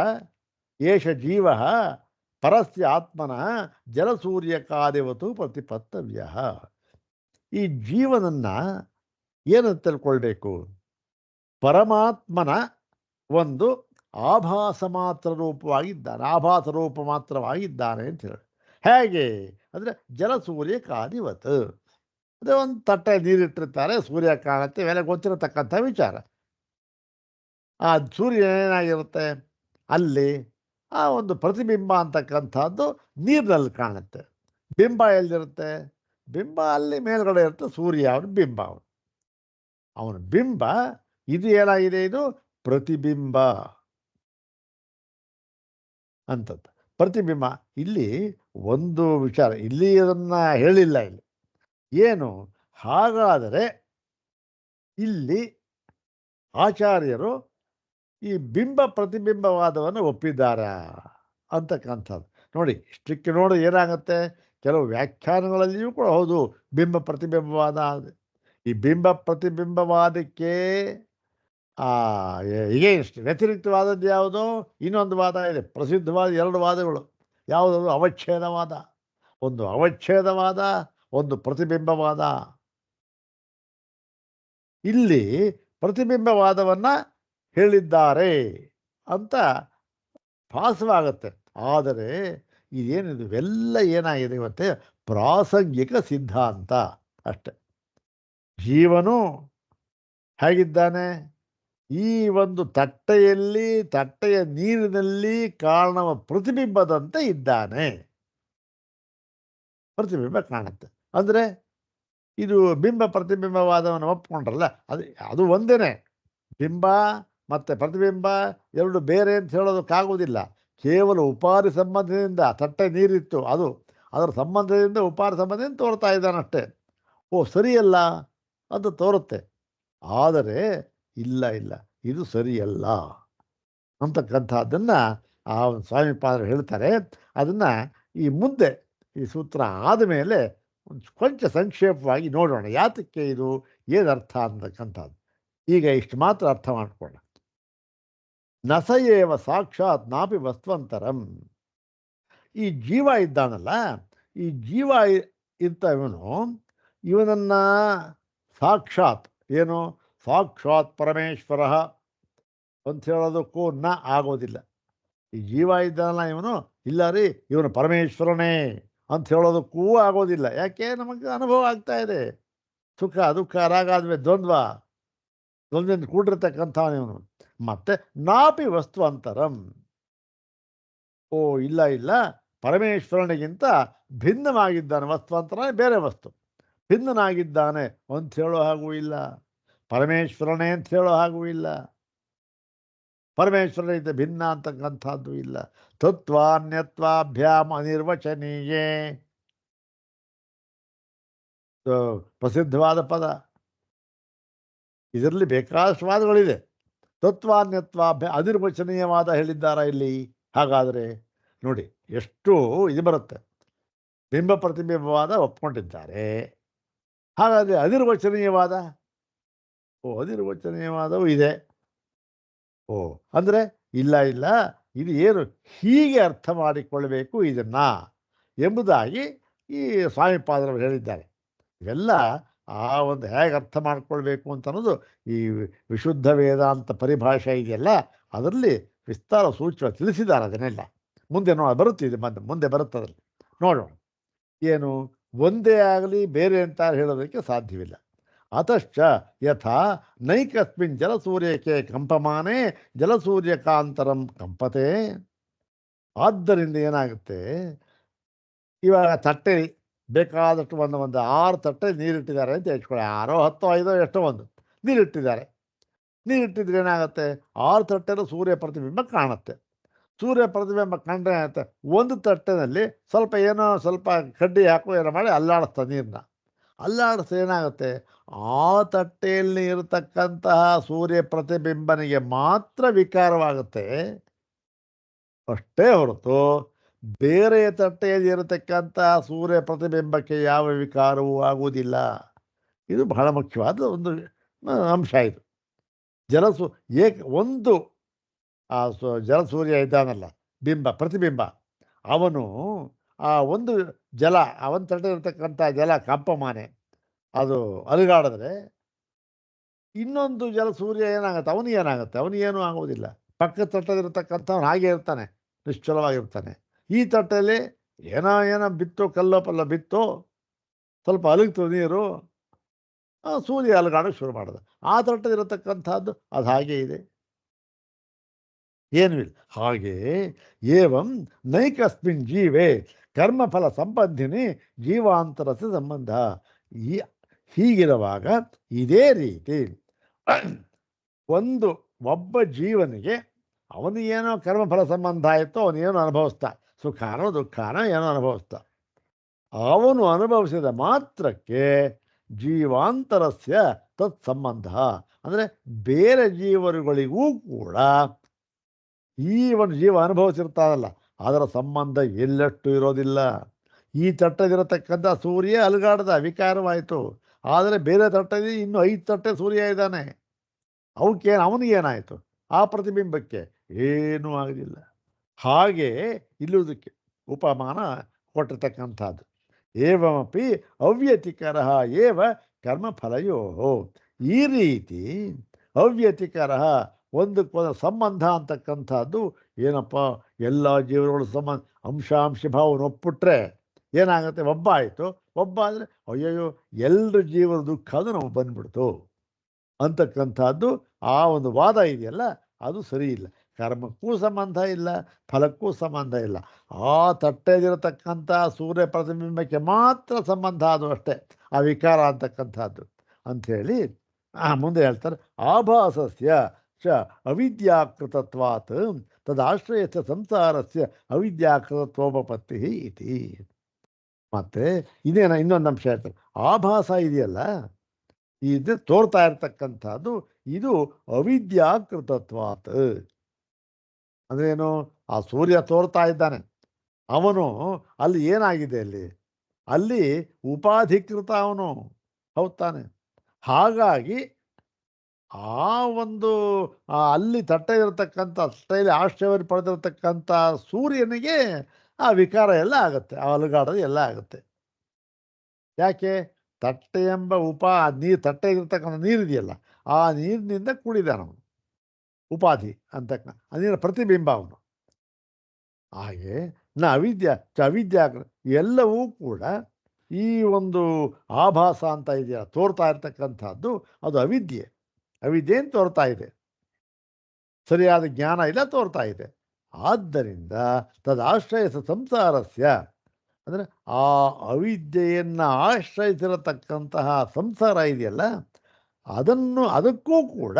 ಏಷ ಜೀವ ಪರಸ್ಯ ಆತ್ಮನಃ ಜಲಸೂರ್ಯಕಾದಿವತು ಪ್ರತಿಪತ್ತವ್ಯ. ಈ ಜೀವನನ್ನ ಏನಂತ ತಿಳ್ಕೊಳ್ಬೇಕು? ಪರಮಾತ್ಮನ ಒಂದು ಆಭಾಸ ಮಾತ್ರ ರೂಪವಾಗಿದ್ದಾನೆ, ಆಭಾಸ ರೂಪ ಮಾತ್ರವಾಗಿದ್ದಾನೆ ಅಂತ ಹೇಳಿ. ಹೇಗೆ ಅಂದರೆ ಜಲಸೂರ್ಯಕಾದಿವತ್. ಅದೇ ಒಂದು ತಟ್ಟೆ ನೀರಿಟ್ಟಿರ್ತಾರೆ, ಸೂರ್ಯ ಕಾಣುತ್ತೆ, ಇವೆಲ್ಲ ಗೊತ್ತಿರತಕ್ಕಂಥ ವಿಚಾರ. ಆ ಸೂರ್ಯ ಏನಾಗಿರುತ್ತೆ? ಅಲ್ಲಿ ಆ ಒಂದು ಪ್ರತಿಬಿಂಬ ಅಂತಕ್ಕಂಥದ್ದು ನೀರಿನಲ್ಲಿ ಕಾಣುತ್ತೆ. ಬಿಂಬ ಎಲ್ಲಿರುತ್ತೆ? ಬಿಂಬ ಅಲ್ಲಿ ಮೇಲ್ಗಡೆ ಇರುತ್ತೆ. ಸೂರ್ಯ ಅವನ ಬಿಂಬ, ಅವನ ಬಿಂಬ. ಇದು ಏನಾಗಿದೆ? ಇದು ಪ್ರತಿಬಿಂಬ ಅಂತದ್ದು. ಪ್ರತಿಬಿಂಬ. ಇಲ್ಲಿ ಒಂದು ವಿಚಾರ, ಇಲ್ಲಿ ಅದನ್ನು ಹೇಳಿಲ್ಲ. ಇಲ್ಲಿ ಏನು? ಹಾಗಾದರೆ ಇಲ್ಲಿ ಆಚಾರ್ಯರು ಈ ಬಿಂಬ ಪ್ರತಿಬಿಂಬವಾದವನ್ನು ಒಪ್ಪಿದ್ದಾರಾ ಅಂತಕ್ಕಂಥದ್ದು ನೋಡಿ. ಇಷ್ಟಕ್ಕೆ ನೋಡಿ ಏನಾಗುತ್ತೆ, ಕೆಲವು ವ್ಯಾಖ್ಯಾನಗಳಲ್ಲಿಯೂ ಕೂಡ ಹೌದು ಬಿಂಬ ಪ್ರತಿಬಿಂಬವಾದ. ಈ ಬಿಂಬ ಪ್ರತಿಬಿಂಬವಾದಕ್ಕೆ ಹೀಗೆ ಇಷ್ಟು ವ್ಯತಿರಿಕ್ತವಾದದ್ದು ಯಾವುದೋ ಇನ್ನೊಂದು ವಾದ ಇದೆ. ಪ್ರಸಿದ್ಧವಾದ 2 ವಾದಗಳು. ಯಾವುದದು? ಅವಚ್ಛೇದವಾದ. ಒಂದು ಅವಚ್ಛೇದವಾದ, ಒಂದು ಪ್ರತಿಬಿಂಬವಾದ. ಇಲ್ಲಿ ಪ್ರತಿಬಿಂಬವಾದವನ್ನು ಹೇಳಿದ್ದಾರೆ ಅಂತ ಭಾಸವಾಗುತ್ತೆ. ಆದರೆ ಇದೇನಿದು ಇವೆಲ್ಲ ಏನಾಗಿದೆ ಇವತ್ತೆ ಪ್ರಾಸಂಗಿಕ ಸಿದ್ಧಾಂತ ಅಷ್ಟೆ. ಜೀವನು ಹೇಗಿದ್ದಾನೆ? ಈ ಒಂದು ತಟ್ಟೆಯ ನೀರಿನಲ್ಲಿ ಕಾಣುವ ಪ್ರತಿಬಿಂಬದಂತೆ ಇದ್ದಾನೆ. ಪ್ರತಿಬಿಂಬ ಕಾಣುತ್ತೆ. ಅಂದರೆ ಇದು ಬಿಂಬ ಪ್ರತಿಬಿಂಬವಾದವನ್ನು ಒಪ್ಕೊಂಡ್ರಲ್ಲ, ಅದು ಒಂದೇನೆ. ಬಿಂಬ ಮತ್ತು ಪ್ರತಿಬಿಂಬ ಎರಡು ಬೇರೆ ಅಂತ ಹೇಳೋದಕ್ಕಾಗೋದಿಲ್ಲ. ಕೇವಲ ಉಪಾರಿ ಸಂಬಂಧದಿಂದ ತಟ್ಟೆ ನೀರಿತ್ತು, ಅದರ ಸಂಬಂಧದಿಂದ ಉಪಾರಿ ಸಂಬಂಧದಿಂದ ತೋರ್ತಾ ಇದ್ದಾನಷ್ಟೇ. ಓ ಸರಿಯಲ್ಲ ಅಂತ ತೋರುತ್ತೆ. ಆದರೆ ಇಲ್ಲ ಇದು ಸರಿಯಲ್ಲ ಅಂತಕ್ಕಂಥದ್ದನ್ನು ಆ ಸ್ವಾಮಿಪಾದರು ಹೇಳ್ತಾರೆ. ಅದನ್ನು ಈ ಮುಂದೆ ಈ ಸೂತ್ರ ಆದಮೇಲೆ ಕೊಂಚ ಸಂಕ್ಷೇಪವಾಗಿ ನೋಡೋಣ, ಯಾತಕ್ಕೆ ಇದು, ಏನರ್ಥ ಅಂತಕ್ಕಂಥದ್ದು. ಈಗ ಇಷ್ಟು ಮಾತ್ರ ಅರ್ಥ ಮಾಡಿಕೊಳ್ಳ. ನಸಯೇವ ಸಾಕ್ಷಾತ್ ನಾಪಿ ವಸ್ತ್ವಂತರಂ. ಈ ಜೀವ ಇದ್ದಾನಲ್ಲ, ಈ ಜೀವ ಇಂಥ ಇವನನ್ನು ಸಾಕ್ಷಾತ್ ಏನು ಸಾಕ್ಷಾತ್ ಪರಮೇಶ್ವರ ಅಂತ ಹೇಳೋದಕ್ಕೂ ಆಗೋದಿಲ್ಲ. ಈ ಜೀವ ಇದ್ದಾನಲ್ಲ ಇವನು, ಇಲ್ಲ ರೀ ಇವನು ಪರಮೇಶ್ವರನೇ ಅಂತ ಹೇಳೋದಕ್ಕೂ ಆಗೋದಿಲ್ಲ. ಯಾಕೆ? ನಮಗೆ ಅನುಭವ ಆಗ್ತಾ ಇದೆ. ಸುಖ ದುಃಖ ರಾಗಾದ್ಮೇಲೆ ದ್ವಂದ್ವದಿಂದ ಕೂಡಿರ್ತಕ್ಕಂಥವನಿವನು. ಮತ್ತೆ ನಾಪಿ ವಸ್ತು ಅಂತರಂ. ಓ ಇಲ್ಲ ಪರಮೇಶ್ವರನಿಗಿಂತ ಭಿನ್ನವಾಗಿದ್ದಾನೆ. ವಸ್ತುವಂತರ ಬೇರೆ ವಸ್ತು, ಭಿನ್ನನಾಗಿದ್ದಾನೆ ಅಂತ ಹೇಳೋ ಹಾಗೂ ಇಲ್ಲ. ಪರಮೇಶ್ವರನೇ ಅಂತ ಹೇಳೋ ಹಾಗೂ ಇಲ್ಲ. ಪರಮೇಶ್ವರನಿಂದ ಭಿನ್ನ ಅಂತಕ್ಕಂಥದ್ದು ಇಲ್ಲ. ತತ್ವಾನ್ಯತ್ವಾಭ್ಯಾಮ್ ಅನಿರ್ವಚನೀಯೇ, ಪ್ರಸಿದ್ಧವಾದ ಪದ. ಇದರಲ್ಲಿ ಬೇಕಾದಷ್ಟು ವಾದಗಳಿದೆ. ತತ್ವಾನ್ಯತ್ವಾಭ್ಯ ಅನಿರ್ವಚನೀಯವಾದ ಹೇಳಿದ್ದಾರ ಇಲ್ಲಿ. ಹಾಗಾದರೆ ನೋಡಿ ಎಷ್ಟು ಇದು ಬರುತ್ತೆ. ಬಿಂಬ ಪ್ರತಿಬಿಂಬವಾದ ಒಪ್ಕೊಂಡಿದ್ದಾರೆ. ಹಾಗಾದರೆ ಅನಿರ್ವಚನೀಯವಾದ, ಅನಿರ್ವಚನೀಯವಾದವು ಇದೆ. ಅಂದರೆ ಇಲ್ಲ ಇದು ಏನು, ಹೀಗೆ ಅರ್ಥ ಮಾಡಿಕೊಳ್ಳಬೇಕು ಇದನ್ನು ಎಂಬುದಾಗಿ ಈ ಸ್ವಾಮಿಪಾದರು ಹೇಳಿದ್ದಾರೆ. ಇವೆಲ್ಲ ಆ ಒಂದು ಹೇಗೆ ಅರ್ಥ ಮಾಡಿಕೊಳ್ಬೇಕು ಅಂತ ಅನ್ನೋದು ಈ ವಿಶುದ್ಧ ವೇದಾಂತ ಪರಿಭಾಷೆ ಇದೆಯಲ್ಲ, ಅದರಲ್ಲಿ ವಿಸ್ತಾರ ಸೂಚನೆ ತಿಳಿಸಿದ್ದಾರೆ. ಅದನ್ನೆಲ್ಲ ಮುಂದೆ ಬರುತ್ತೆ, ಇದು ಮುಂದೆ ಬರುತ್ತದ್ರಲ್ಲಿ ನೋಡೋಣ. ಏನು ಒಂದೇ ಆಗಲಿ ಬೇರೆ ಅಂತ ಹೇಳೋದಕ್ಕೆ ಸಾಧ್ಯವಿಲ್ಲ. ಅತಶ್ಚ ಯಥಾ ನೈಕಸ್ಮಿನ್ ಜಲಸೂರ್ಯಕ್ಕೆ ಕಂಪಮಾನೇ ಜಲಸೂರ್ಯಕಾಂತರಂ ಕಂಪತೆ. ಆದ್ದರಿಂದ ಏನಾಗುತ್ತೆ, ಇವಾಗ ತಟ್ಟೆ ಬೇಕಾದಷ್ಟು ಒಂದು 6 ತಟ್ಟೆ ನೀರಿಟ್ಟಿದ್ದಾರೆ ಅಂತ ಹೇಳ್ಕೊಳ್ಳಿ. 6, 10, 5 ಎಷ್ಟೋ ಒಂದು ನೀರಿಟ್ಟಿದ್ರೆ ಏನಾಗುತ್ತೆ, 6 ತಟ್ಟೆನೂ ಸೂರ್ಯ ಪ್ರತಿಬಿಂಬ ಕಾಣುತ್ತೆ. ಸೂರ್ಯ ಪ್ರತಿಬಿಂಬ ಕಂಡ್ರೆ ಏನಾಗುತ್ತೆ, ಒಂದು ತಟ್ಟೆನಲ್ಲಿ ಸ್ವಲ್ಪ ಕಡ್ಡಿ ಹಾಕೋ ಏನೋ ಮಾಡಿ ಅಲ್ಲಾಡಿಸ್ತಾ ನೀರನ್ನ. ಅಲ್ಲಾಡಿಸಿ ಏನಾಗುತ್ತೆ, ಆ ತಟ್ಟೆಯಲ್ಲಿ ಇರತಕ್ಕಂತಹ ಸೂರ್ಯ ಪ್ರತಿಬಿಂಬನಿಗೆ ಮಾತ್ರ ವಿಕಾರವಾಗುತ್ತೆ ಅಷ್ಟೇ ಹೊರತು ಬೇರೆ ತಟ್ಟೆಯಲ್ಲಿ ಇರತಕ್ಕಂತಹ ಸೂರ್ಯ ಪ್ರತಿಬಿಂಬಕ್ಕೆ ಯಾವ ವಿಕಾರವೂ ಆಗುವುದಿಲ್ಲ. ಇದು ಬಹಳ ಮುಖ್ಯವಾದ ಒಂದು ಅಂಶ. ಇದು ಒಂದು ಆ ಜಲಸೂರ್ಯ ಇದ್ದಾನಲ್ಲ, ಪ್ರತಿಬಿಂಬ, ಅವನು ಆ ಒಂದು ಅವನ ತಟ್ಟೆ ಇರತಕ್ಕಂಥ ಜಲ ಕಂಪಮಾನೆ, ಅದು ಅಲುಗಾಡಿದ್ರೆ ಇನ್ನೊಂದು ಜಲಸೂರ್ಯ ಏನಾಗುತ್ತೆ, ಅವನಿಗೇನೂ ಆಗೋದಿಲ್ಲ. ಪಕ್ಕದ ತಟ್ಟೆದಿರತಕ್ಕಂಥವ್ನು ಹಾಗೆ ಇರ್ತಾನೆ, ನಿಶ್ಚಲವಾಗಿರ್ತಾನೆ. ಈ ತಟ್ಟೆಯಲ್ಲಿ ಏನೋ ಬಿತ್ತೋ, ಕಲ್ಲೋ ಪಲ್ಲ ಬಿತ್ತೋ, ಸ್ವಲ್ಪ ಅಲುಗ್ತು ನೀರು, ಸೂರ್ಯ ಅಲುಗಾಡೋಕ್ಕೆ ಶುರು ಮಾಡಿದ. ಆ ತಟ್ಟೆದಿರತಕ್ಕಂಥದ್ದು ಅದು ಹಾಗೆ ಇದೆ, ಏನೂ ಇಲ್ಲ. ಹಾಗೆ ಏವಂ ನೈಕಸ್ಮಿನ್ ಜೀವೇ ಕರ್ಮಫಲ ಸಂಬಂಧಿನಿ ಜೀವಾಂತರಸ ಸಂಬಂಧ. ಹೀಗಿರುವಾಗ ಇದೇ ರೀತಿ ಒಬ್ಬ ಜೀವನಿಗೆ ಅವನು ಏನೋ ಕರ್ಮಫಲ ಸಂಬಂಧ ಆಯಿತು, ಅವನೇನೋ ಅನುಭವಿಸ್ತಾ, ಸುಖಾನೋ ದುಃಖಾನೋ ಏನೋ ಅನುಭವಿಸ್ತಾ. ಅವನು ಅನುಭವಿಸಿದ ಮಾತ್ರಕ್ಕೆ ಜೀವಾಂತರಸ್ಯ ತತ್ಸಂಬಂಧ, ಅಂದರೆ ಬೇರೆ ಜೀವರುಗಳಿಗೂ ಕೂಡ ಈ ಒಂದು ಜೀವ ಅನುಭವಿಸಿರ್ತಾರಲ್ಲ ಅದರ ಸಂಬಂಧ ಎಲ್ಲಷ್ಟು ಇರೋದಿಲ್ಲ. ಈ ತಟ್ಟೆದಿರತಕ್ಕಂಥ ಸೂರ್ಯ ಅಲುಗಾಡದ ವಿಕಾರವಾಯಿತು, ಆದರೆ ಬೇರೆ ತಟ್ಟೆಯಲ್ಲಿ ಇನ್ನೂ 5 ತಟ್ಟೆ ಸೂರ್ಯ ಇದ್ದಾನೆ, ಅವನಿಗೇನಾಯಿತು, ಆ ಪ್ರತಿಬಿಂಬಕ್ಕೆ ಏನೂ ಆಗಲಿಲ್ಲ. ಹಾಗೆ ಇಲ್ಲುವುದಕ್ಕೆ ಉಪಮಾನ ಕೊಟ್ಟಿರ್ತಕ್ಕಂಥದ್ದು. ಏವಮಪಿ ಅವ್ಯತಿಕರ ಏವ ಕರ್ಮಫಲಯೋ. ಈ ರೀತಿ ಅವ್ಯತಿಕರ ಒಂದಕ್ಕೊಂದು ಸಂಬಂಧ ಅಂತಕ್ಕಂಥದ್ದು ಏನಪ್ಪ, ಎಲ್ಲ ಜೀವಗಳು ಅಂಶಾಂಶ ಭಾವವನ್ನು ಒಪ್ಪಿಟ್ರೆ ಏನಾಗುತ್ತೆ, ಒಬ್ಬ ಆಯಿತು. ಒಬ್ಬ ಅಂದರೆ ಅಯ್ಯಯ್ಯೋ ಎಲ್ಲರ ಜೀವನ ದುಃಖ ಅದು ನಮಗೆ ಬಂದ್ಬಿಡ್ತು ಅಂತಕ್ಕಂಥದ್ದು ಆ ಒಂದು ವಾದ ಇದೆಯಲ್ಲ, ಅದು ಸರಿ ಇಲ್ಲ. ಕರ್ಮಕ್ಕೂ ಸಂಬಂಧ ಇಲ್ಲ, ಫಲಕ್ಕೂ ಸಂಬಂಧ ಇಲ್ಲ. ಆ ತಟ್ಟೆದಿರತಕ್ಕಂಥ ಸೂರ್ಯ ಪ್ರತಿಬಿಂಬಕ್ಕೆ ಮಾತ್ರ ಸಂಬಂಧ, ಅದು ಅಷ್ಟೇ ಆ ವಿಕಾರ ಅಂತಕ್ಕಂಥದ್ದು ಅಂಥೇಳಿ ಮುಂದೆ ಹೇಳ್ತಾರೆ. ಆಭಾಸಸ್ಯ ಚ ಅವಿದ್ಯಾಕೃತತ್ವಾತ್ ತದಾಶ್ರಯಸ್ಯ ಸಂಸಾರಸ್ಯ ಅವಿದ್ಯಾಕೃತತ್ವೋಪಪತ್ತಿ ಇತಿ. ಮತ್ತೆ ಇನ್ನೊಂದು ಅಂಶ ಹೇಳ್ತಾರೆ. ಆಭಾಸ ಇದೆಯಲ್ಲ, ಇದು ತೋರ್ತಾ ಇರ್ತಕ್ಕಂಥದ್ದು, ಇದು ಅವಿದ್ಯಾಕೃತತ್ವಾತ್. ಅಂದ್ರೇನು, ಆ ಸೂರ್ಯ ತೋರ್ತಾ ಇದ್ದಾನೆ, ಅವನು ಅಲ್ಲಿ ಏನಾಗಿದೆ, ಅಲ್ಲಿ ಉಪಾಧಿಕೃತ ಅವನು, ಹೌದ್ ತಾನೆ. ಹಾಗಾಗಿ ಆ ಒಂದು ಅಲ್ಲಿ ತಟ್ಟೆ ಇರತಕ್ಕಂಥ ತಟ್ಟೆಯಲ್ಲಿ ಆಶ್ರಯವನ್ನು ಪಡೆದಿರತಕ್ಕಂಥ ಸೂರ್ಯನಿಗೆ ಆ ವಿಕಾರ ಎಲ್ಲ ಆಗುತ್ತೆ, ಆ ಅಲುಗಾಡೋದು ಎಲ್ಲ ಆಗುತ್ತೆ. ಯಾಕೆ, ತಟ್ಟೆ ಎಂಬ ನೀರು, ತಟ್ಟೆ ಇರತಕ್ಕಂಥ ನೀರಿದೆಯಲ್ಲ, ಆ ನೀರಿನಿಂದ ಕೂಡಿದಾನವನು, ಉಪಾಧಿ ಅಂತಕ್ಕ ನೀರಿನ ಪ್ರತಿಬಿಂಬ ಅವನು. ಹಾಗೆ ಅವಿದ್ಯಾ ಎಲ್ಲವೂ ಕೂಡ ಈ ಒಂದು ಆಭಾಸ ಅಂತ ಇದೆಯಲ್ಲ, ತೋರ್ತಾ ಇರ್ತಕ್ಕಂಥದ್ದು, ಅದು ಅವಿದ್ಯೆ ಅಂತ ತೋರ್ತಾ ಇದೆ. ಸರಿಯಾದ ಜ್ಞಾನ ಇಲ್ಲ, ತೋರ್ತಾ ಇದೆ. ಆದ್ದರಿಂದ ತದಾಶ್ರಯ ಸಂಸಾರಸ್ಯ, ಅಂದರೆ ಆ ಅವಿದ್ಯೆಯನ್ನು ಆಶ್ರಯಿಸಿರತಕ್ಕಂತಹ ಸಂಸಾರ ಇದೆಯಲ್ಲ, ಅದಕ್ಕೂ ಕೂಡ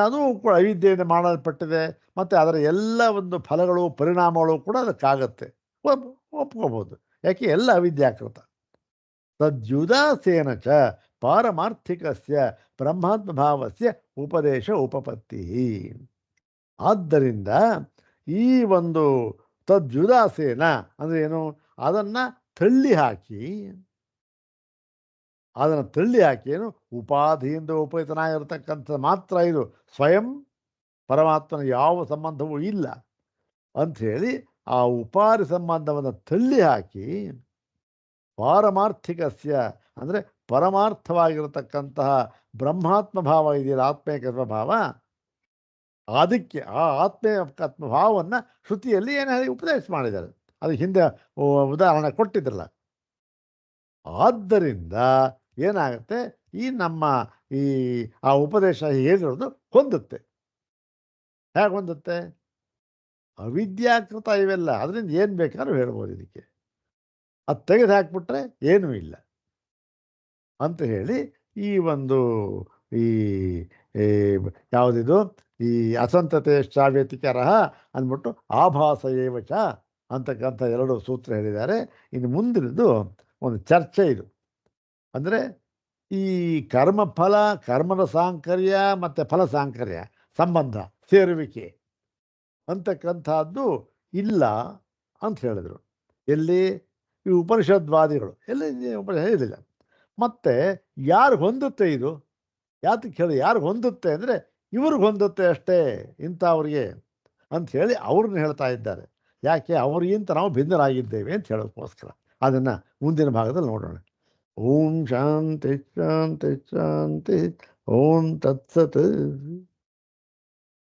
ಅದು ಕೂಡ ಅವಿದ್ಯೆಯಿಂದ ಮಾಡಲ್ಪಟ್ಟಿದೆ. ಮತ್ತು ಅದರ ಎಲ್ಲ ಒಂದು ಫಲಗಳು ಪರಿಣಾಮಗಳು ಕೂಡ ಅದಕ್ಕಾಗತ್ತೆ, ಒಪ್ಕೋಬೋದು. ಯಾಕೆ, ಎಲ್ಲ ಅವಿದ್ಯಾಕೃತ. ತದ್ಯುದಾಸೇನ ಚ ಪಾರಮಾರ್ಥಿಕಸ್ಯ ಬ್ರಹ್ಮಾತ್ಮ ಭಾವಸ್ಯ ಉಪದೇಶ ಉಪಪತ್ತಿ. ಆದ್ದರಿಂದ ಈ ಒಂದು ತದ್ಯುದಾಸೇನ ಅಂದರೆ ಏನು, ಅದನ್ನು ತಳ್ಳಿ ಹಾಕಿ ಏನು, ಉಪಾಧಿಯಿಂದ ಉಪೇತನಾಗಿರ್ತಕ್ಕಂಥ ಮಾತ್ರ ಇದು, ಸ್ವಯಂ ಪರಮಾತ್ಮನ ಯಾವ ಸಂಬಂಧವೂ ಇಲ್ಲ ಅಂಥೇಳಿ ಆ ಉಪಾಧಿ ಸಂಬಂಧವನ್ನು ತಳ್ಳಿ ಹಾಕಿ ಪಾರಮಾರ್ಥಿಕಸ್ಯ ಅಂದರೆ ಪರಮಾರ್ಥವಾಗಿರತಕ್ಕಂತಹ ಬ್ರಹ್ಮಾತ್ಮ ಭಾವ ಇದೆಯಲ್ಲ, ಆತ್ಮೇಕತ್ವ ಭಾವ, ಅದಕ್ಕೆ ಆ ಆತ್ಮೇಕತ್ವ ಭಾವವನ್ನು ಶ್ರುತಿಯಲ್ಲಿ ಏನು ಹೇಳಿ ಉಪದೇಶ ಮಾಡಿದ್ದಾರೆ. ಅದು ಹಿಂದೆ ಉದಾಹರಣೆ ಕೊಟ್ಟಿದ್ರಲ್ಲ. ಆದ್ದರಿಂದ ಏನಾಗುತ್ತೆ, ಈ ನಮ್ಮ ಆ ಉಪದೇಶ ಹೇಳಿರೋದು ಹೊಂದುತ್ತೆ. ಹೇಗೆ ಹೊಂದುತ್ತೆ, ಅವಿದ್ಯಾಕೃತ ಇವೆಲ್ಲ, ಅದರಿಂದ ಏನು ಬೇಕಾದ್ರೂ ಹೇಳ್ಬೋದು. ಇದಕ್ಕೆ ಅದು ತೆಗೆದು ಹಾಕ್ಬಿಟ್ರೆ ಏನೂ ಇಲ್ಲ ಅಂತ ಹೇಳಿ ಈ ಒಂದು ಯಾವುದಿದು ಈ ಅಸಂತತೆ ಶ್ರಾವ್ಯತಿಕರಹ ಅಂದ್ಬಿಟ್ಟು ಆಭಾಸ ಏವಚ ಅಂತಕ್ಕಂಥ ಎರಡು ಸೂತ್ರ ಹೇಳಿದ್ದಾರೆ. ಇನ್ನು ಮುಂದಿನದು ಒಂದು ಚರ್ಚೆ ಇದು. ಅಂದರೆ ಈ ಕರ್ಮಫಲ, ಕರ್ಮದ ಸಾಂಕರ್ಯ ಮತ್ತು ಫಲ ಸಾಂಕರ್ಯ ಸಂಬಂಧ ಸೇರುವಿಕೆ ಅಂತಕ್ಕಂಥದ್ದು ಇಲ್ಲ ಅಂತ ಹೇಳಿದರು. ಎಲ್ಲಿ, ಈ ಉಪನಿಷದ್ವಾದಿಗಳು ಹೇಳಿಲ್ಲ. ಮತ್ತು ಯಾರು ಹೊಂದುತ್ತೆ ಇದು, ಯಾತಕ್ಕೆ ಹೇಳಿ, ಯಾರು ಹೊಂದುತ್ತೆ ಅಂದರೆ ಇವ್ರಿಗೆ ಹೊಂದುತ್ತೆ ಅಷ್ಟೇ, ಇಂಥವ್ರಿಗೆ ಅಂಥೇಳಿ ಅವ್ರನ್ನ ಹೇಳ್ತಾ ಇದ್ದಾರೆ. ಯಾಕೆ, ಅವ್ರಿಗಿಂತ ನಾವು ಭಿನ್ನರಾಗಿದ್ದೇವೆ ಅಂತ ಹೇಳೋಕ್ಕೋಸ್ಕರ. ಅದನ್ನು ಮುಂದಿನ ಭಾಗದಲ್ಲಿ ನೋಡೋಣ. ಓಂ ಶಾಂತಿ ಶಾಂತಿ ಶಾಂತಿ. ಓಂ ತತ್ಸತ್.